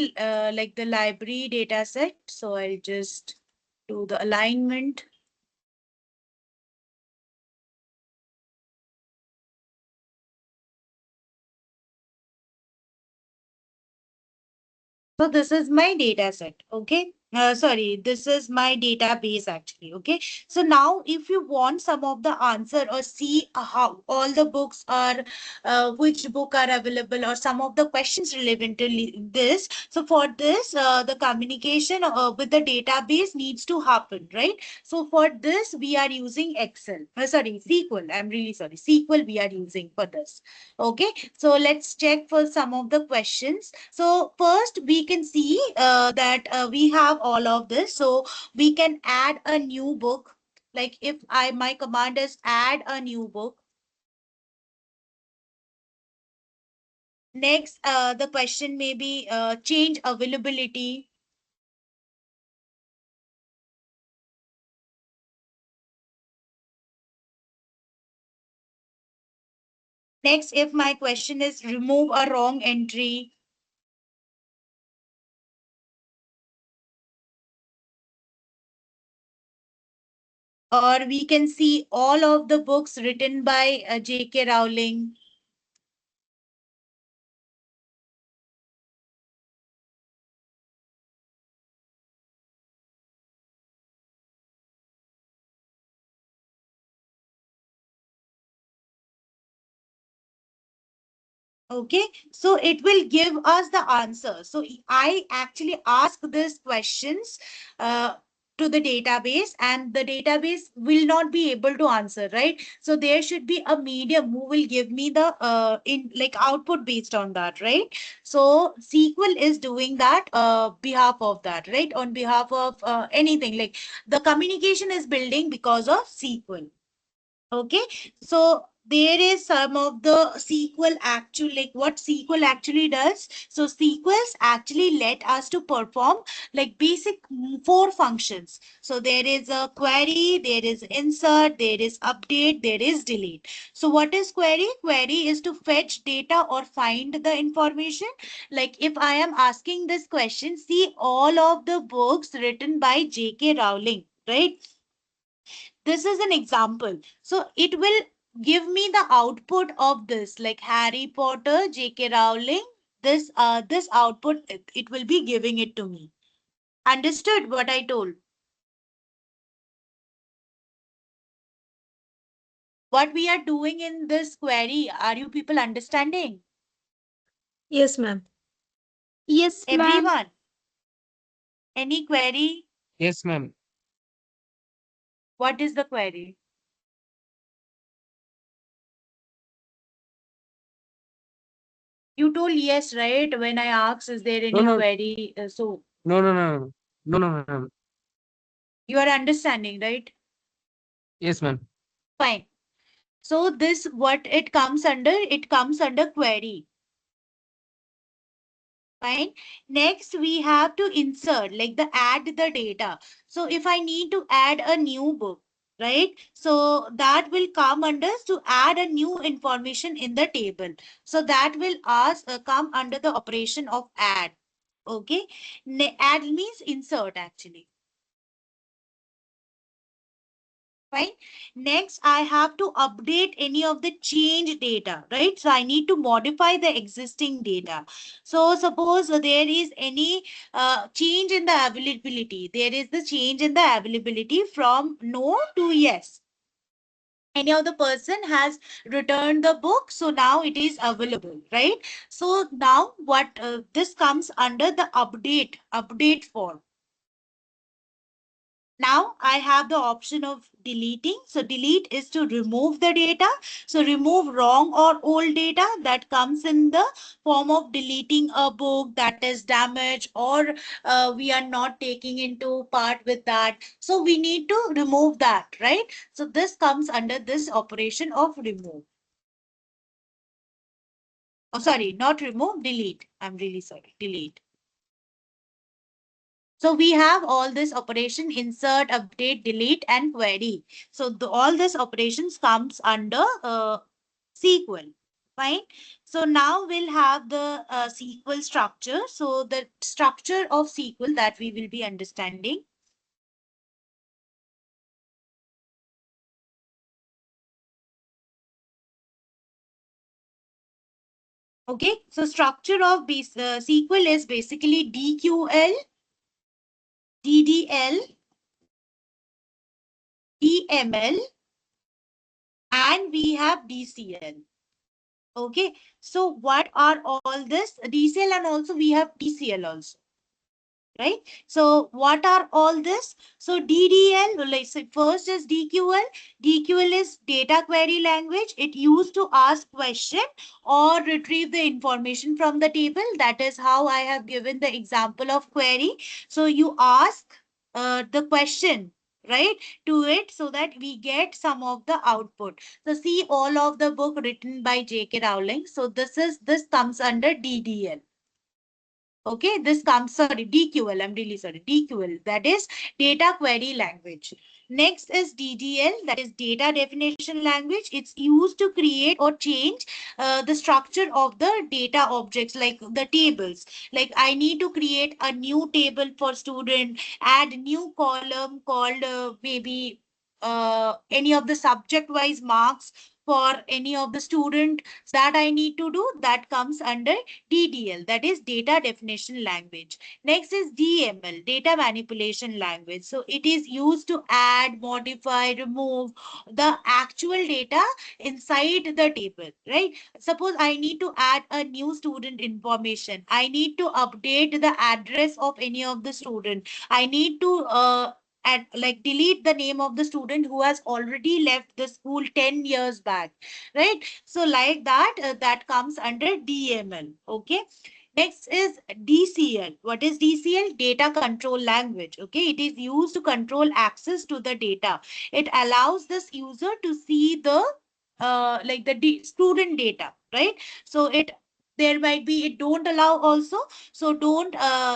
like the library data set. So I'll just do the alignment. So this is my data set, okay? Sorry, this is my database actually, okay? So now if you want some of the answer or see how all the books are, which book are available or some of the questions relevant to this. So for this, the communication with the database needs to happen, right? So for this, we are using Excel, sorry, SQL. I'm really sorry, SQL we are using for this, okay? So let's check for some of the questions. So first we can see that we have all of this. So we can add a new book. Like if my command is add a new book. Next, the question may be change availability. Next, if my question is remove a wrong entry. Or we can see all of the books written by J.K. Rowling. Okay, so it will give us the answer. So I actually ask these questions. to the database, and the database will not be able to answer, right? So there should be a medium who will give me the output based on that, right? So SQL is doing that behalf of that, right? On behalf of anything, like the communication is building because of SQL. Okay, so there is some of the SQL actually, like what SQL actually does. So SQLs actually let us to perform like basic 4 functions. So there is a query, there is insert, there is update, there is delete. So what is query? Query is to fetch data or find the information. Like if I am asking this question, see all of the books written by J.K. Rowling, right? This is an example. So it will give me the output of this, like Harry Potter, J.K. Rowling. This output, it will be giving it to me. Understood what I told? What we are doing in this query, are you people understanding? Yes, ma'am. Yes, ma'am. Everyone? Any query? Yes, ma'am. What is the query? You told yes, right? When I asked, is there any No, no. query? So No, no, no, no, no, ma'am. you are understanding, right? Yes, ma'am. Fine. So this, what it comes under? It comes under query. Fine. Next, we have to insert, like the add the data. So if I need to add a new book, right? So that will come under to add a new information in the table. So that will come under the operation of add. Okay. Add means insert actually. Fine. Next, I have to update any of the change data, right? So I need to modify the existing data. So suppose there is any change in the availability. There is the change in the availability from no to yes. Any of the person has returned the book, so now it is available, right? So now what this comes under the update form. Now I have the option of deleting. So delete is to remove the data. So remove wrong or old data that comes in the form of deleting a book that is damaged, or we are not taking into part with that. So we need to remove that, right? So this comes under this operation of remove. Oh, sorry, not remove, delete. I'm really sorry, delete. So we have all this operation: insert, update, delete, and query. So all these operations comes under SQL. Fine. So now we'll have the SQL structure. So the structure of SQL that we will be understanding. Okay. So structure of SQL is basically DQL, DDL, DML, and we have DCL. Okay, so what are all this? DCL, and also we have TCL also, right? So what are all this? So DDL, let's say first is DQL. DQL is data query language. It used to ask question or retrieve the information from the table. That is how I have given the example of query. So you ask the question, right, to it, so that we get some of the output. So see all of the book written by J.K. Rowling. So this comes under DDL. Okay, this comes, sorry, DQL, I'm really sorry, DQL, that is data query language. Next is DDL, that is data definition language. It's used to create or change the structure of the data objects, like the tables. Like I need to create a new table for student, add new column called maybe any of the subject wise marks for any of the student that I need to do. That comes under DDL, that is data definition language. Next is DML, data manipulation language. So it is used to add, modify, remove the actual data inside the table, right? Suppose I need to add a new student information. I need to update the address of any of the student. I need to and like delete the name of the student who has already left the school 10 years back, right? So like that, that comes under DML. Okay. Next is DCL. What is DCL? Data control language. Okay. It is used to control access to the data. It allows this user to see the like the student data, right? So there might be, it don't allow also. So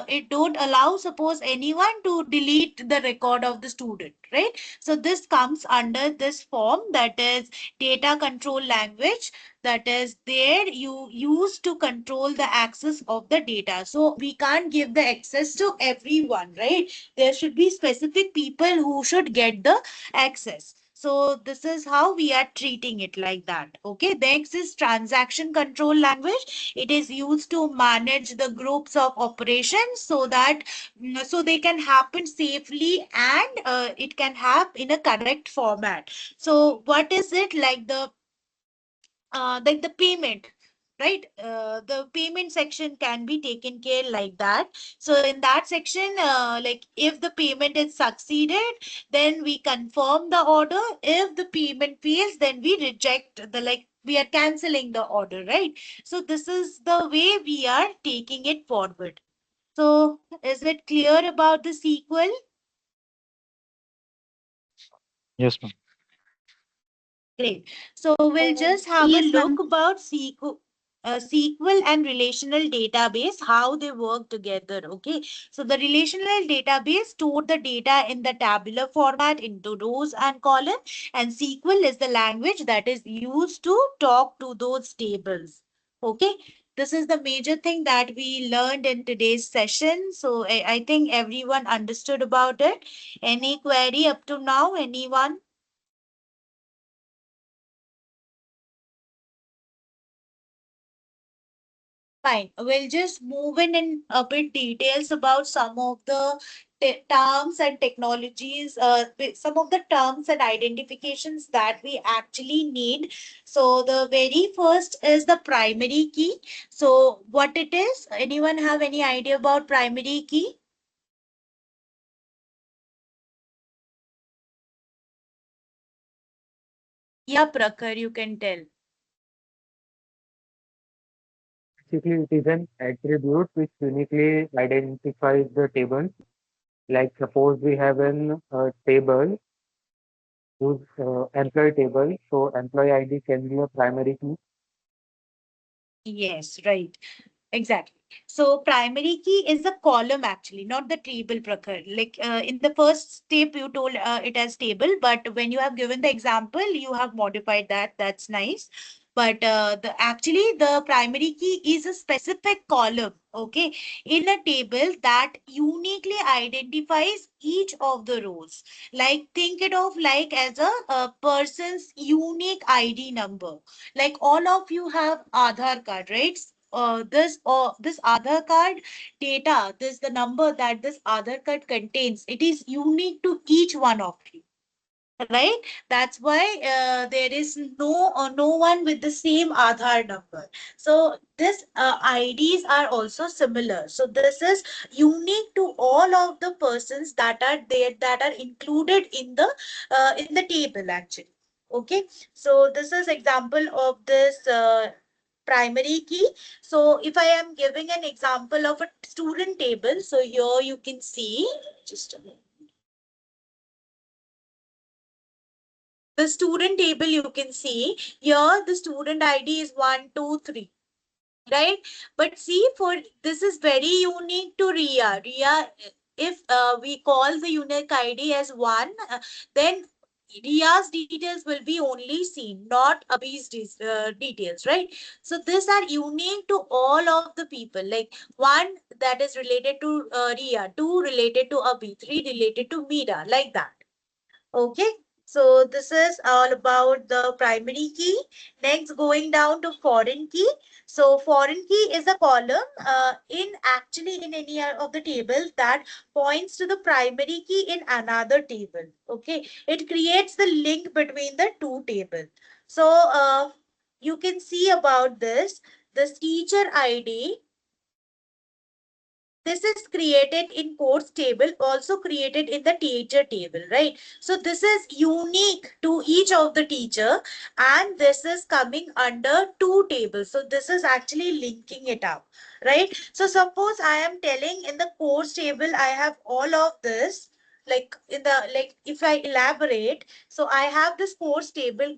it don't allow suppose anyone to delete the record of the student, right? So this comes under this form, that is data control language, that is there you use to control the access of the data. So we can't give the access to everyone, right? There should be specific people who should get the access. So this is how we are treating it like that. Okay. Next is transaction control language. It is used to manage the groups of operations so that so they can happen safely, and it can happen in a correct format. So what is it like the payment, right? The payment section can be taken care like that. So in that section, like if the payment is succeeded, then we confirm the order. If the payment fails, then we reject the, like we are canceling the order, right? So this is the way we are taking it forward. So is it clear about the SQL? Yes, ma'am. Great. So we'll just have a Yes, ma'am. look about SQL and relational database, how they work together. Okay. So the relational database store the data in the tabular format into rows and columns, and SQL is the language that is used to talk to those tables. Okay. This is the major thing that we learned in today's session. So I think everyone understood about it. Any query up to now? Anyone? Fine. We'll just move in and a bit details about some of the terms and technologies, some of the terms and identifications that we actually need. So the very first is the primary key. So what it is? Anyone have any idea about primary key? Yeah, Prakhar, you can tell. Basically, it is an attribute which uniquely identifies the table. Like suppose we have an table whose employee table, so employee ID can be a primary key. Yes, right. Exactly. So primary key is the column actually, not the table, Prakhar. Like in the first step, you told it as table, but when you have given the example, you have modified that. That's nice. But the primary key is a specific column, okay, in a table that uniquely identifies each of the rows. Like think it of like as a person's unique ID number. Like all of you have Aadhaar card, right? This Aadhaar card data, this the number that this Aadhaar card contains, it is unique to each one of you, right? That's why there is no one with the same Aadhaar number. So this IDs are also similar. So this is unique to all of the persons that are there, that are included in the table actually. Okay, so this is example of this primary key. So if I am giving an example of a student table, so here you can see, just a minute. The student table you can see here, the student ID is 1, 2, 3, right? But see, for this is very unique to Ria. Ria, if we call the unique ID as 1, then Ria's details will be only seen, not Abhi's details, right? So these are unique to all of the people. Like 1 that is related to Ria, 2 related to Abhi, 3 related to Meera, like that. Okay, so this is all about the primary key. Next, going down to foreign key. So foreign key is a column in any of the tables that points to the primary key in another table. Okay, it creates the link between the two tables. So you can see about this teacher ID. This is created in course table, also created in the teacher table, right? So this is unique to each of the teacher, and this is coming under two tables. So this is actually linking it up, right? So suppose I am telling in the course table, I have all of this, like in the, like if I elaborate, so I have this course table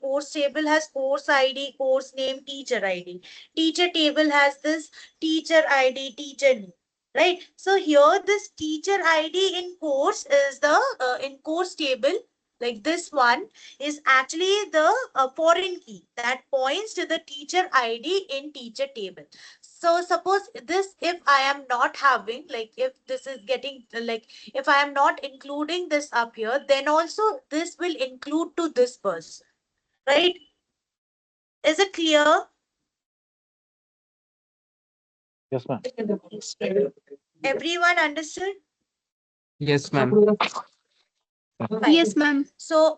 has course ID, course name, teacher ID. Teacher table has this teacher ID, teacher name, right? So here this teacher ID in course is the in course table, like this one is actually the foreign key that points to the teacher ID in teacher table. So suppose this, if I am not having, like if this is getting, like if I am not including this up here, then also this will include to this person, right? Is it clear? Yes, ma'am. Everyone understood? Yes, ma'am. Fine. Yes, ma'am. So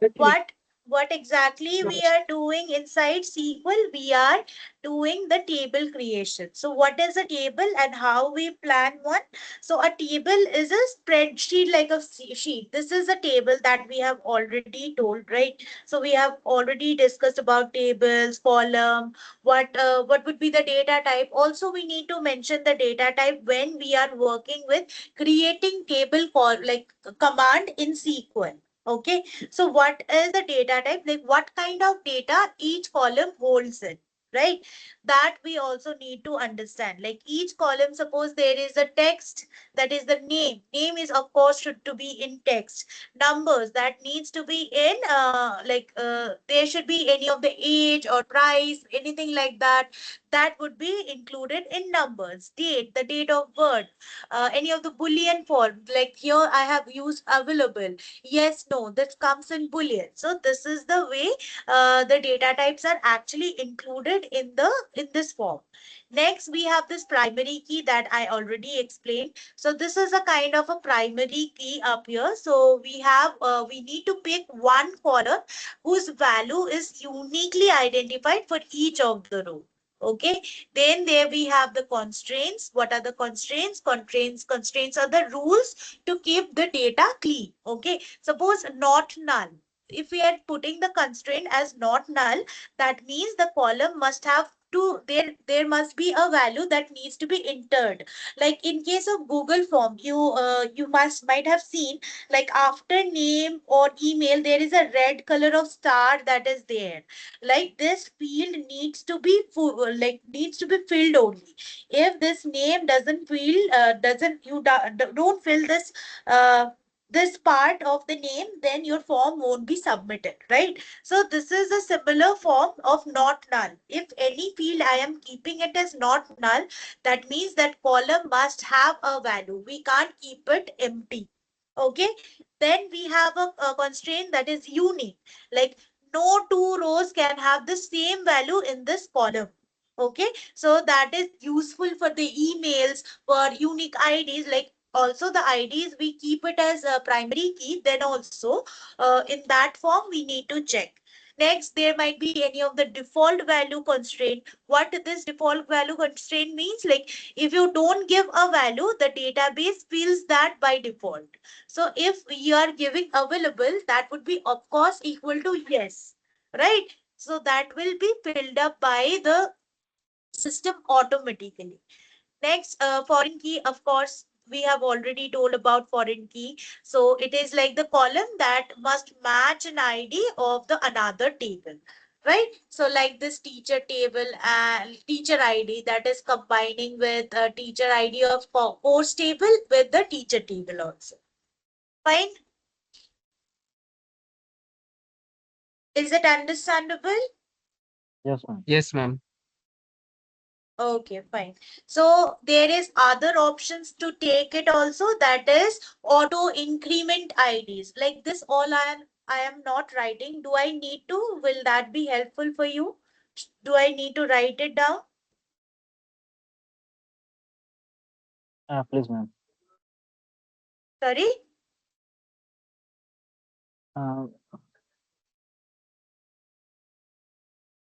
what exactly we are doing inside SQL? We are doing the table creation. So what is a table and how we plan one? So a table is a spreadsheet, like a sheet. This is a table that we have already told, right? So we have already discussed about tables, column, what would be the data type. Also, we need to mention the data type when we are working with creating table call, like command in SQL. Okay, so what is the data type? Like what kind of data each column holds in, right? That we also need to understand. Like each column, suppose there is a text, that is the name. Name is of course should to be in text. Numbers, that needs to be in there should be any of the age or price, anything like that. That would be included in numbers. Date, the date of birth, any of the Boolean form. Like here I have used available, yes, no, this comes in Boolean. So this is the way the data types are actually included in this form. Next, we have this primary key that I already explained. So this is a kind of a primary key up here. So we need to pick one column whose value is uniquely identified for each of the row. Okay, then there we have the constraints. What are the constraints? Constraints are the rules to keep the data clean. Okay, suppose not null. If we are putting the constraint as not null, that means the column must have to, there must be a value that needs to be entered. Like in case of Google form, you might have seen, like after name or email there is a red color of star that is there. Like this field needs to be full, like needs to be filled only. If this name doesn't fill, don't fill this this part of the name, then your form won't be submitted, right? So this is a similar form of not null. If any field I am keeping it as not null, that means that column must have a value. We can't keep it empty. Okay. Then we have a constraint that is unique. Like no two rows can have the same value in this column. Okay. So that is useful for the emails, for unique IDs, like also the IDs, we keep it as a primary key. Then also in that form, we need to check. Next, there might be any of the default value constraint. What this default value constraint means, like if you don't give a value, the database fills that by default. So if you are giving available, that would be of course equal to yes, right? So that will be filled up by the system automatically. Next, foreign key, of course, we have already told about foreign key. So it is like the column that must match an ID of the another table, right? So like this teacher table and teacher ID, that is combining with a teacher ID of course table with the teacher table also. Fine. Is it understandable? Yes, ma'am. Yes, ma'am. Okay, fine. So there is other options to take it also, that is auto increment IDs. Like this all I am not writing. Do I need to? Will that be helpful for you? Do I need to write it down? Please, ma'am. Sorry? Uh,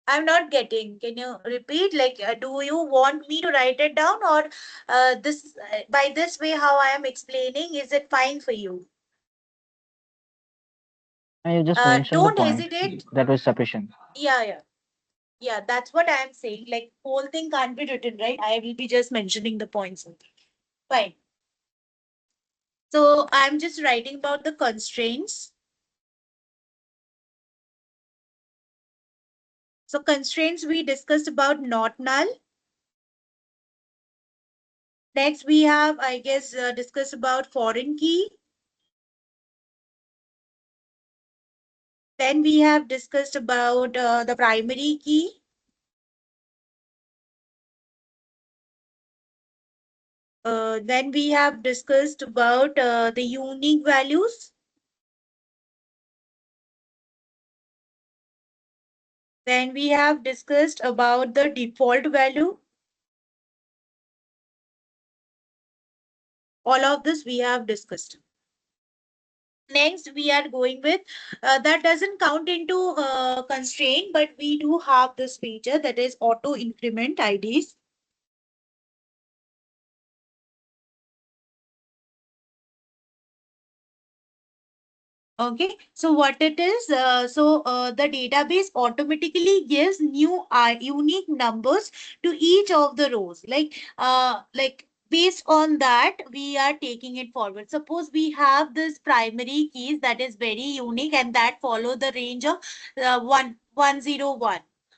I'm not getting. Can you repeat? Like, do you want me to write it down, or this by this way how I am explaining, is it fine for you? You just mentioned the Don't point. hesitate. That was sufficient. Yeah. Yeah, that's what I am saying. Like, whole thing can't be written, right? I will be just mentioning the points. Fine. So I'm just writing about the constraints. So constraints we discussed about not null. Next we have, I guess, discussed about foreign key. Then we have discussed about the primary key. Then we have discussed about the unique values. Then we have discussed about the default value. All of this we have discussed. Next, we are going with that doesn't count into constraint, but we do have this feature that is auto increment IDs. Okay, so what it is, the database automatically gives new unique numbers to each of the rows. Like based on that, we are taking it forward. Suppose we have this primary keys that is very unique and that follow the range of 101,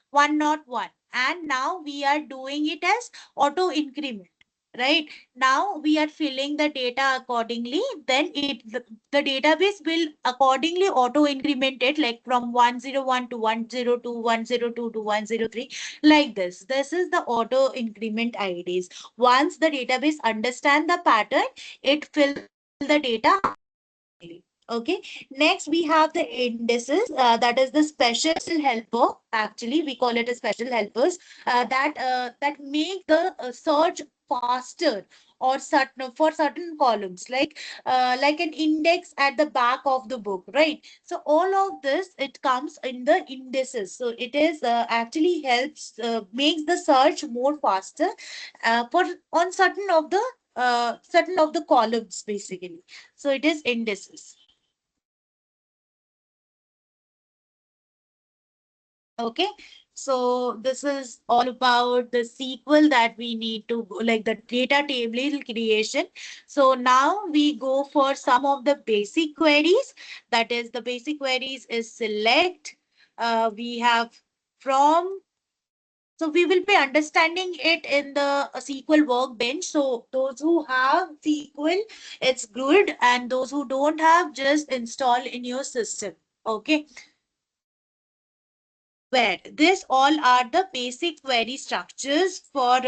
101. And now we are doing it as auto increment. Right now, we are filling the data accordingly. Then the database will accordingly auto increment it, like from 101 to 102, 102 to 103, like this. This is the auto increment IDs. Once the database understand the pattern, it fill the data. Okay, next we have the indices, that is the special helper. Actually, we call it a special helpers that make the search faster or certain for certain columns, like an index at the back of the book, right? So all of this, it comes in the indices. So it is actually helps makes the search more faster for on certain of the columns basically. So it is indices. Okay, so this is all about the SQL that we need to like the data table creation. So now we go for some of the basic queries. That is, the basic queries is select. We have from. So we will be understanding it in the SQL workbench. So those who have SQL, it's good, and those who don't have, just install in your system. Okay. Where this all are the basic query structures for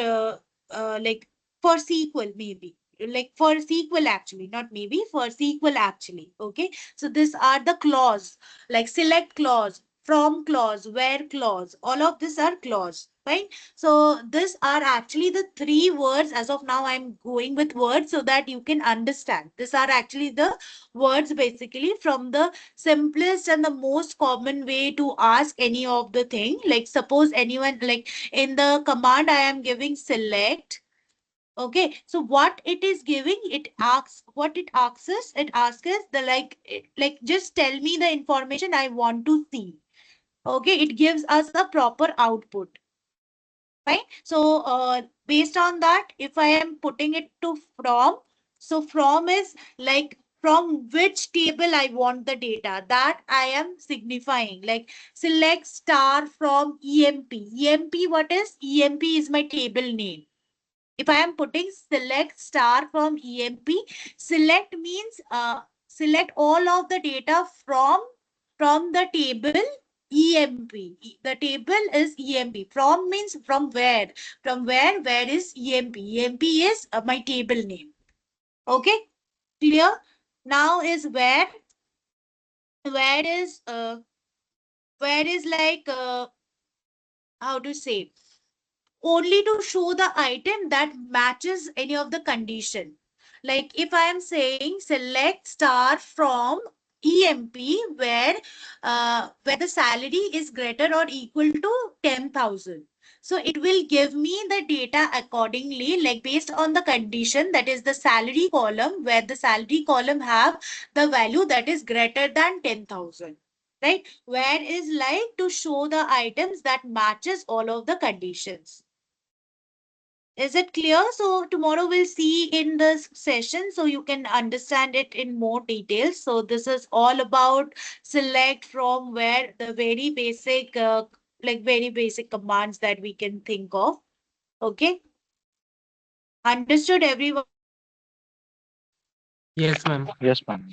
like for SQL, maybe like for SQL actually, not maybe, for SQL actually. Okay, so these are the clause, like select clause, from clause, where clause, all of these are clause, right? So these are actually the three words. As of now, I'm going with words so that you can understand. These are actually the words basically from the simplest and the most common way to ask any of the thing. Like suppose anyone, like in the command I am giving select. Okay, so what it is giving, it asks, what it asks is, it asks is the like just tell me the information I want to see. Okay, it gives us a proper output. Right, so based on that, if I am putting it to from, so from is like from which table I want the data, that I am signifying. Like select star from EMP. EMP, what is EMP? Is my table name. If I am putting select star from EMP, select means select all of the data from the table EMP. The table is EMP. From means from where? From where is EMP? EMP is my table name. Okay, clear? Now is where is like how to say, only to show the item that matches any of the condition. Like if I am saying select star from EMP where the salary is greater or equal to 10,000. So it will give me the data accordingly, like based on the condition, that is the salary column, where the salary column have the value that is greater than 10,000. Right? Where is like to show the items that matches all of the conditions. Is it clear? So tomorrow we'll see in this session so you can understand it in more detail. So this is all about select from where the very basic commands that we can think of. Okay. Understood everyone? Yes, ma'am. Yes, ma'am.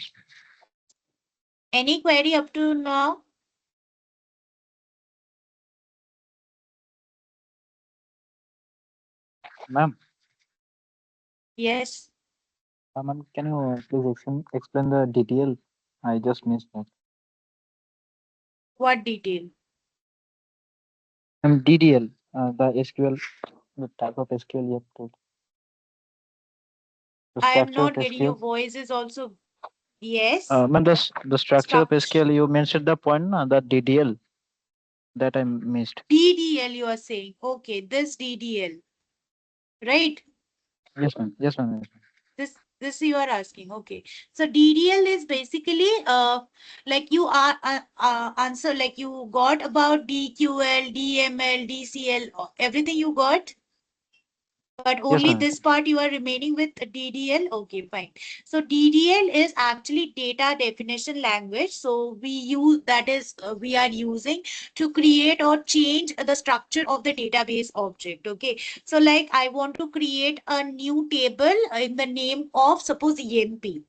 Any query up to now? Ma'am, Yes. ma'am, can you please explain the DTL? I just missed that. What detail? DDL, the SQL, the type of SQL you have told. The I am structure of not getting your SQL. voice is also yes. Ma'am, the structure of Structure. SQL, you mentioned the point, na, the DDL that I missed. DDL you are saying. Okay, this DDL. Right? Yes, ma'am. Yes, ma'am. This you are asking. Okay. So DDL is basically like you are answer like you got about DQL, DML, DCL, everything you got. But Yes, only ma'am. this part you are remaining with DDL. Okay, fine. So DDL is actually data definition language. So we are using to create or change the structure of the database object. Okay. So like I want to create a new table in the name of suppose EMP,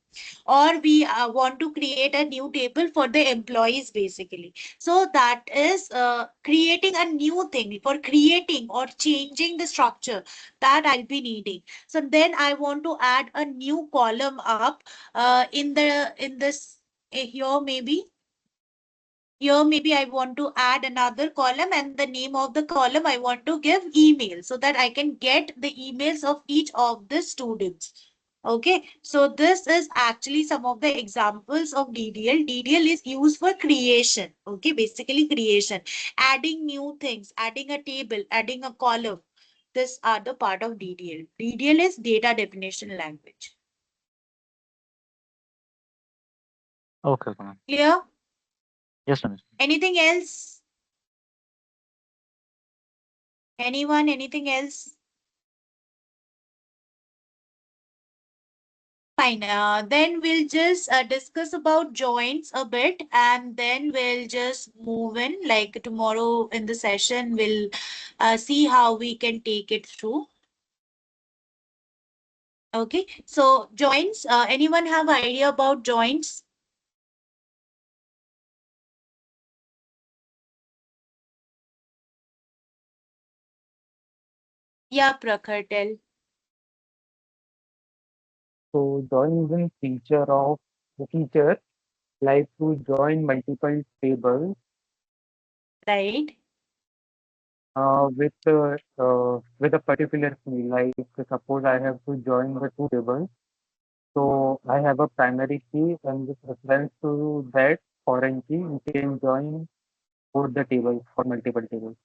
or we want to create a new table for the employees basically. So that is creating a new thing for creating or changing the structure that I'll be needing. So then I want to add a new column up in this here maybe I want to add another column, and the name of the column I want to give email so that I can get the emails of each of the students. Okay, so this is actually some of the examples of DDL. DDL is used for creation. Okay, basically creation, adding new things, adding a table, adding a column. This are the part of DDL. DDL is data definition language. Okay, ma'am. Clear? Yes, ma'am. Anything else? Anyone? Anything else? Fine. Then we'll just discuss about joints a bit, and then we'll just move in. Like tomorrow in the session, we'll see how we can take it through. Okay. So joints. Anyone have idea about joints? Yeah, Prakhar, tell. So join is a feature of the feature like to join multiple tables Right. with a particular key. Like suppose I have to join the two tables. So I have a primary key, and with reference to that foreign key, you can join both the tables for multiple tables.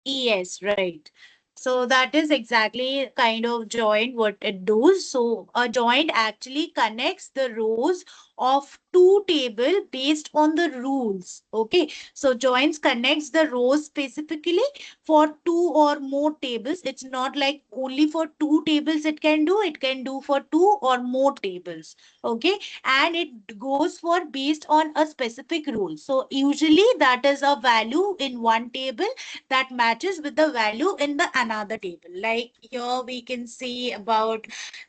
Yes, right. So that is exactly kind of joint what it does. So a joint actually connects the rows of two table based on the rules. Okay. So joints connects the rows specifically for two or more tables. It's not like only for two tables it can do. It can do for two or more tables. Okay. And it goes for based on a specific rule. So usually that is a value in one table that matches with the value in the another table. Like here we can see about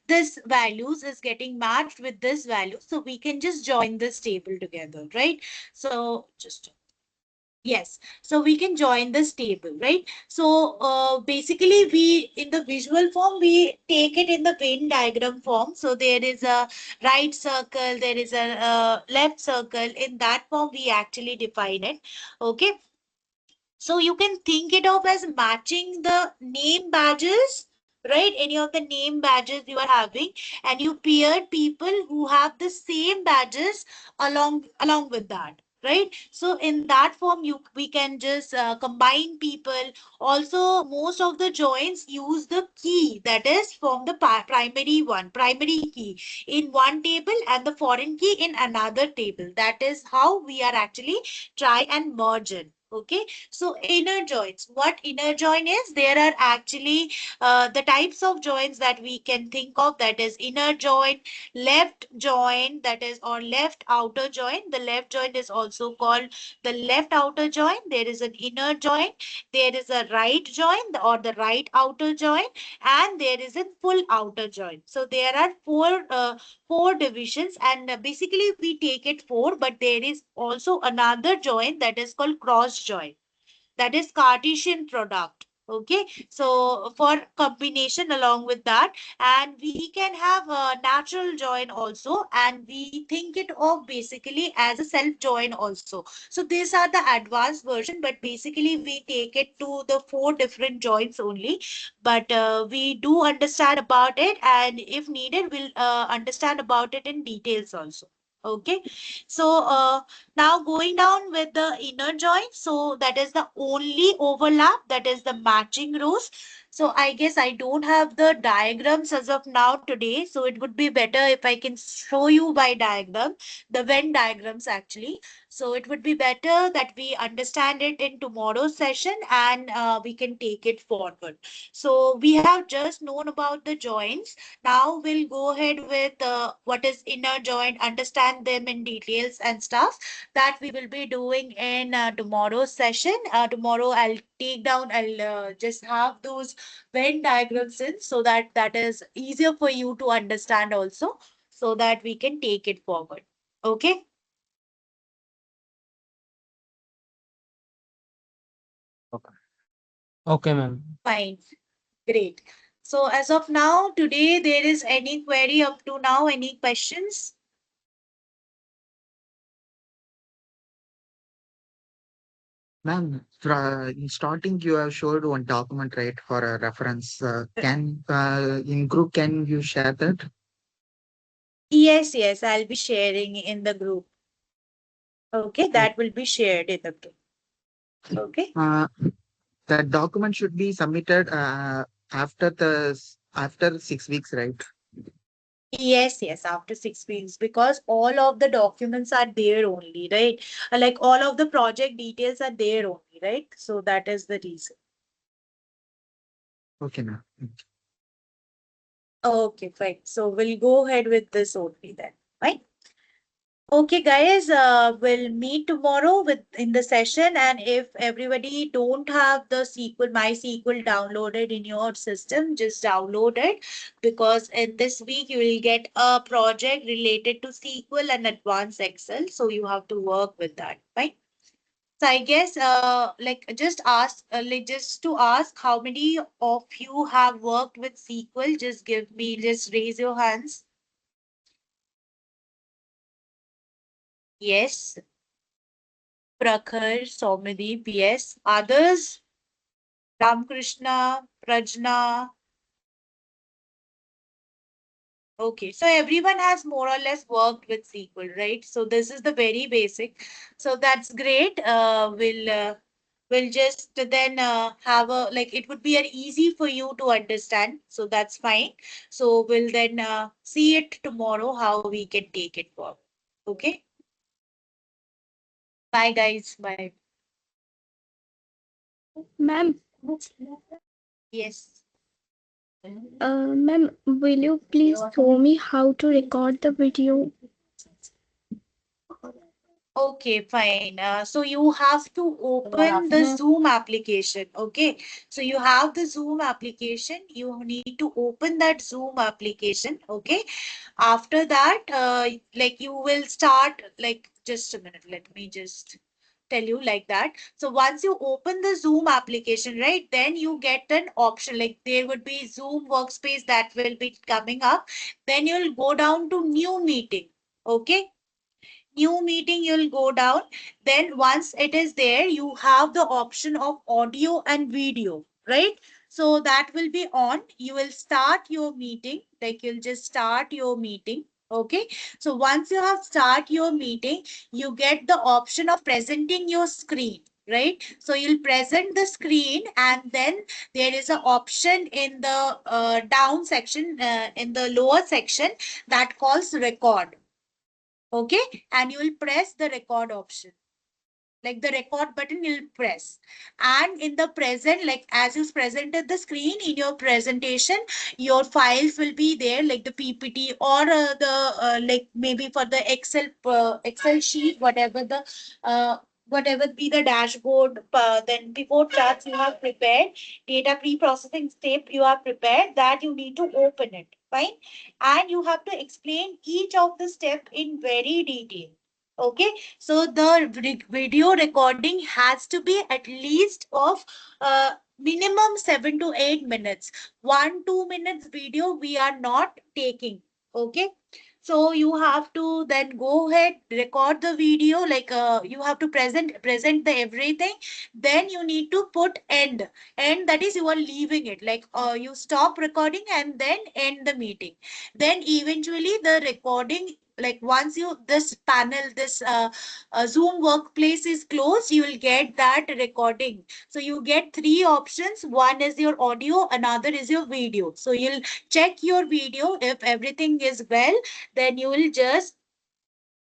this values is getting matched with this value. So we can just join this table together, right? So just yes, so we can join this table, right? So basically we in the visual form, we take it in the Venn diagram form. So there is a right circle, there is a left circle. In that form, we actually define it. Okay. So you can think it of as matching the name badges right? Any of the name badges you are having, and you paired people who have the same badges along with that, right? So in that form, we can just combine people. Also, most of the joins use the key that is from the primary key in one table and the foreign key in another table. That is how we are actually try and merge it. Okay, so inner joins. What inner join is? There are actually the types of joints that we can think of, that is inner joint, left joint, that is, or left outer joint. The left joint is also called the left outer joint. There is an inner joint. There is a right joint or the right outer joint, and there is a full outer joint. So there are four divisions, and basically we take it four, but there is also another joint that is called cross joint, that is Cartesian product. Okay, so for combination along with that, and we can have a natural join also, and we think it of basically as a self join also. So these are the advanced version, but basically we take it to the four different joints only. But we do understand about it, and if needed, we'll understand about it in details also. Okay, so now going down with the inner joint, so that is the only overlap, that is the matching rows. So I guess I don't have the diagrams as of now today, so it would be better if I can show you by diagram, the Venn diagrams actually. So it would be better that we understand it in tomorrow's session, and we can take it forward. So we have just known about the joints. Now we'll go ahead with what is inner joint, understand them in details and stuff that we will be doing in tomorrow's session. Tomorrow I'll just have those Venn diagrams in, so that that is easier for you to understand also, so that we can take it forward. Okay. Okay, ma'am. Fine. Great. So as of now, today, there is any query up to now, any questions? Ma'am, in starting, you have showed one document, right, for a reference. In group, can you share that? Yes, yes, I'll be sharing in the group. Okay, that will be shared in the group. Okay. That document should be submitted after 6 weeks, right? Yes, yes, after 6 weeks, because all of the documents are there only, right? Like all of the project details are there only, right? So that is the reason. Okay, ma'am. Okay, fine. So we'll go ahead with this only then, right? Okay, guys, we'll meet tomorrow in the session, and if everybody don't have the MySQL downloaded in your system, just download it, because in this week you will get a project related to SQL and advanced Excel, so you have to work with that, right? So I guess just to ask, how many of you have worked with SQL? Just raise your hands. Yes. Prakhar, Soumyadeep, yes. Others, Ramkrishna, Prajna. Okay, so everyone has more or less worked with SQL, right? So this is the very basic. So that's great. We'll just then have a, like, it would be easy for you to understand. So that's fine. So we'll then see it tomorrow how we can take it forward. Okay. Bye, guys. Bye. Ma'am, Yes. ma'am, will you please show me how to record the video? Okay, fine. So you have to open the Zoom application. Okay. So you have the Zoom application. You need to open that Zoom application. Okay. After that, like you will start, like, just a minute. Let me just tell you like that. So once you open the Zoom application, right, then you get an option, like there would be Zoom workspace that will be coming up. Then you'll go down to new meeting. Okay. New meeting, you'll go down. Then once it is there, you have the option of audio and video, right? So that will be on. You will start your meeting, like you'll just start your meeting. Okay. So once you have start your meeting, you get the option of presenting your screen, right? So you'll present the screen, and then there is an option in the down section, in the lower section, that calls record. Okay. And you will press the record option, like the record button you'll press. And in the present, like as you presented the screen in your presentation, your files will be there, like the PPT or like maybe for the Excel sheet, whatever the whatever be the dashboard, then pivot charts you have prepared, data pre-processing step you have prepared, that you need to open it, fine. And you have to explain each of the step in very detail. Okay. So the video recording has to be at least of minimum 7 to 8 minutes. 1-2 minutes video we are not taking. Okay. So you have to then go ahead, record the video, like you have to present the everything. Then you need to put end. End, that is you are leaving it, like you stop recording and then end the meeting. Then eventually the recording, like once you this panel, this Zoom workplace is closed, you will get that recording. So you get 3 options. One is your audio, another is your video. So you'll check your video. If everything is well, then you will just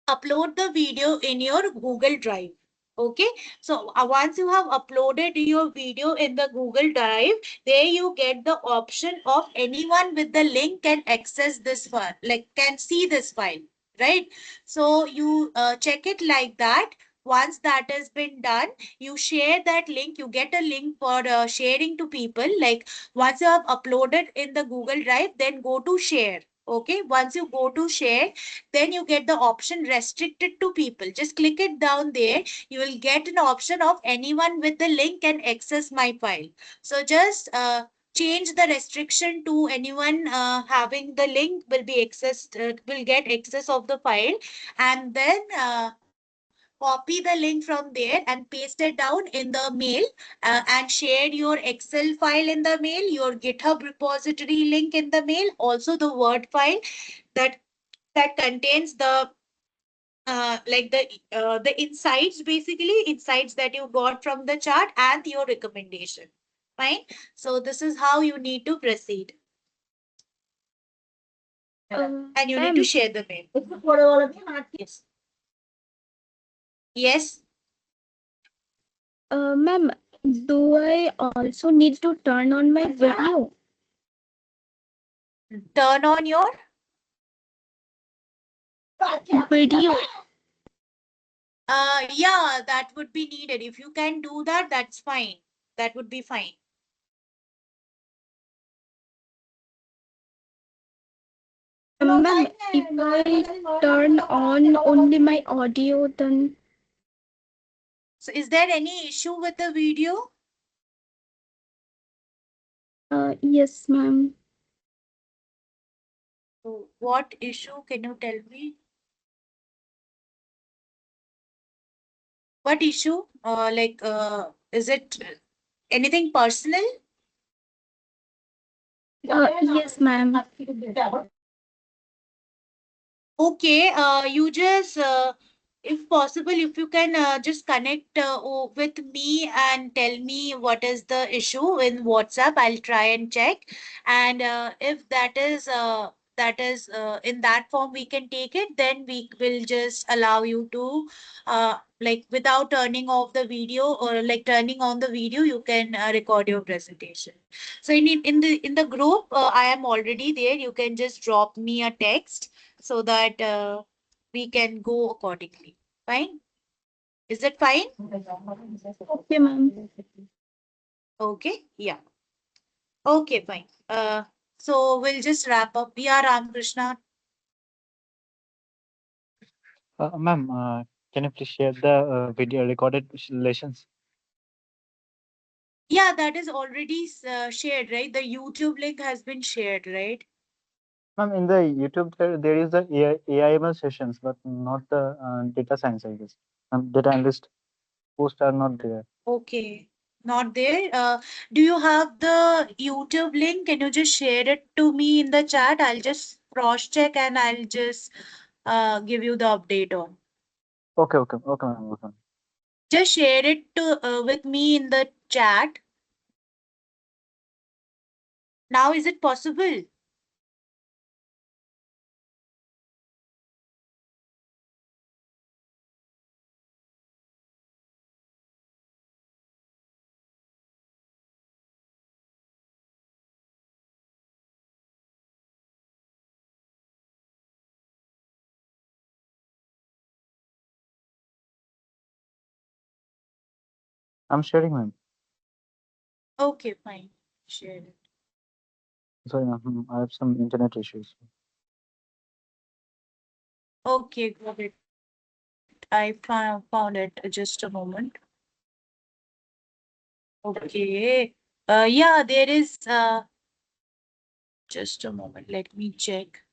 upload the video in your Google Drive. Okay. So once you have uploaded your video in the Google Drive, there you get the option of anyone with the link can access this file, like can see this file, right? So you check it like that. Once that has been done, you share that link. You get a link for sharing to people. Like once you have uploaded in the Google Drive, then go to share. Okay. Once you go to share, then you get the option restricted to people. Just click it down there. You will get an option of anyone with the link can access my file. So just change the restriction to anyone having the link will be accessed, will get access of the file, and then copy the link from there and paste it down in the mail, and share your Excel file in the mail, your GitHub repository link in the mail, also the Word file that contains the like the insights, basically insights that you got from the chart and your recommendation. Fine. So this is how you need to proceed. And you need to Ma'am, share the mail. Yes. Yes. ma'am, do I also need to turn on my video? Turn on your Video. yeah, that would be needed. If you can do that, that's fine. That would be fine. Ma'am, if I turn on only my audio, then So is there any issue with the video? yes, ma'am. So what issue, can you tell me? What issue? Like, is it anything personal? Yes, ma'am. Okay, you just, if possible, if you can just connect with me and tell me what is the issue in WhatsApp, I'll try and check. And if that is in that form we can take it, then we will just allow you to like without turning off the video, or like turning on the video, you can record your presentation. So in the group, I am already there. You can just drop me a text so that we can go accordingly. Fine? Is that fine? Okay, ma'am. Okay, yeah. Okay, fine. So we'll just wrap up. Yeah, Ramakrishna. Ma'am, can you please share the video recorded lessons? Yeah, that is already shared, right? The YouTube link has been shared, right? Ma'am, in the YouTube there is the AIML sessions, but not the data science, I guess. Data analyst posts are not there. Okay. Not there. Do you have the YouTube link? Can you just share it to me in the chat? I'll just cross check and I'll just give you the update on. Okay, okay, okay, ma'am. Okay. Just share it to with me in the chat. Now, is it possible? I'm sharing, ma'am. Okay, fine. Share it. Sorry, ma'am. I have some internet issues. Okay, got it. I found it. Just a moment. Okay. Yeah, there is. Just a moment. Let me check.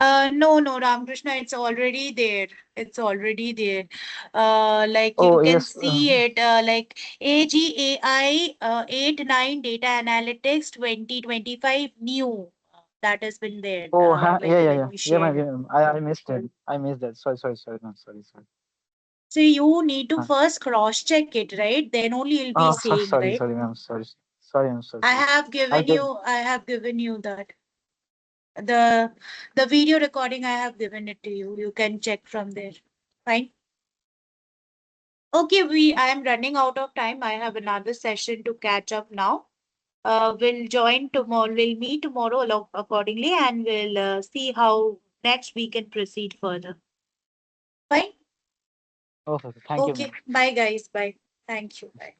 No, Ramakrishna, it's already there. It's already there. Like you Oh, can yes. see it, like AGAI 8-9 Data Analytics 2025 new. That has been there Oh, when, yeah, yeah, when yeah. we Yeah, ma'am. shared Yeah, it. ma'am. I missed it. I missed that. Sorry, ma'am. Sorry. So you need to Huh. first cross check it, right? Then only you'll be Oh, saying, right? sorry, ma'am. Sorry, I'm so I sorry. have I'll given get. you that. The video recording I have given it to you. You can check from there. Fine. Okay, I am running out of time. I have another session to catch up now. We'll join tomorrow. We'll meet tomorrow accordingly, and we'll see how next we can proceed further. Fine. Okay, thank you, ma'am. Okay. Bye, guys. Bye. Thank you. Bye.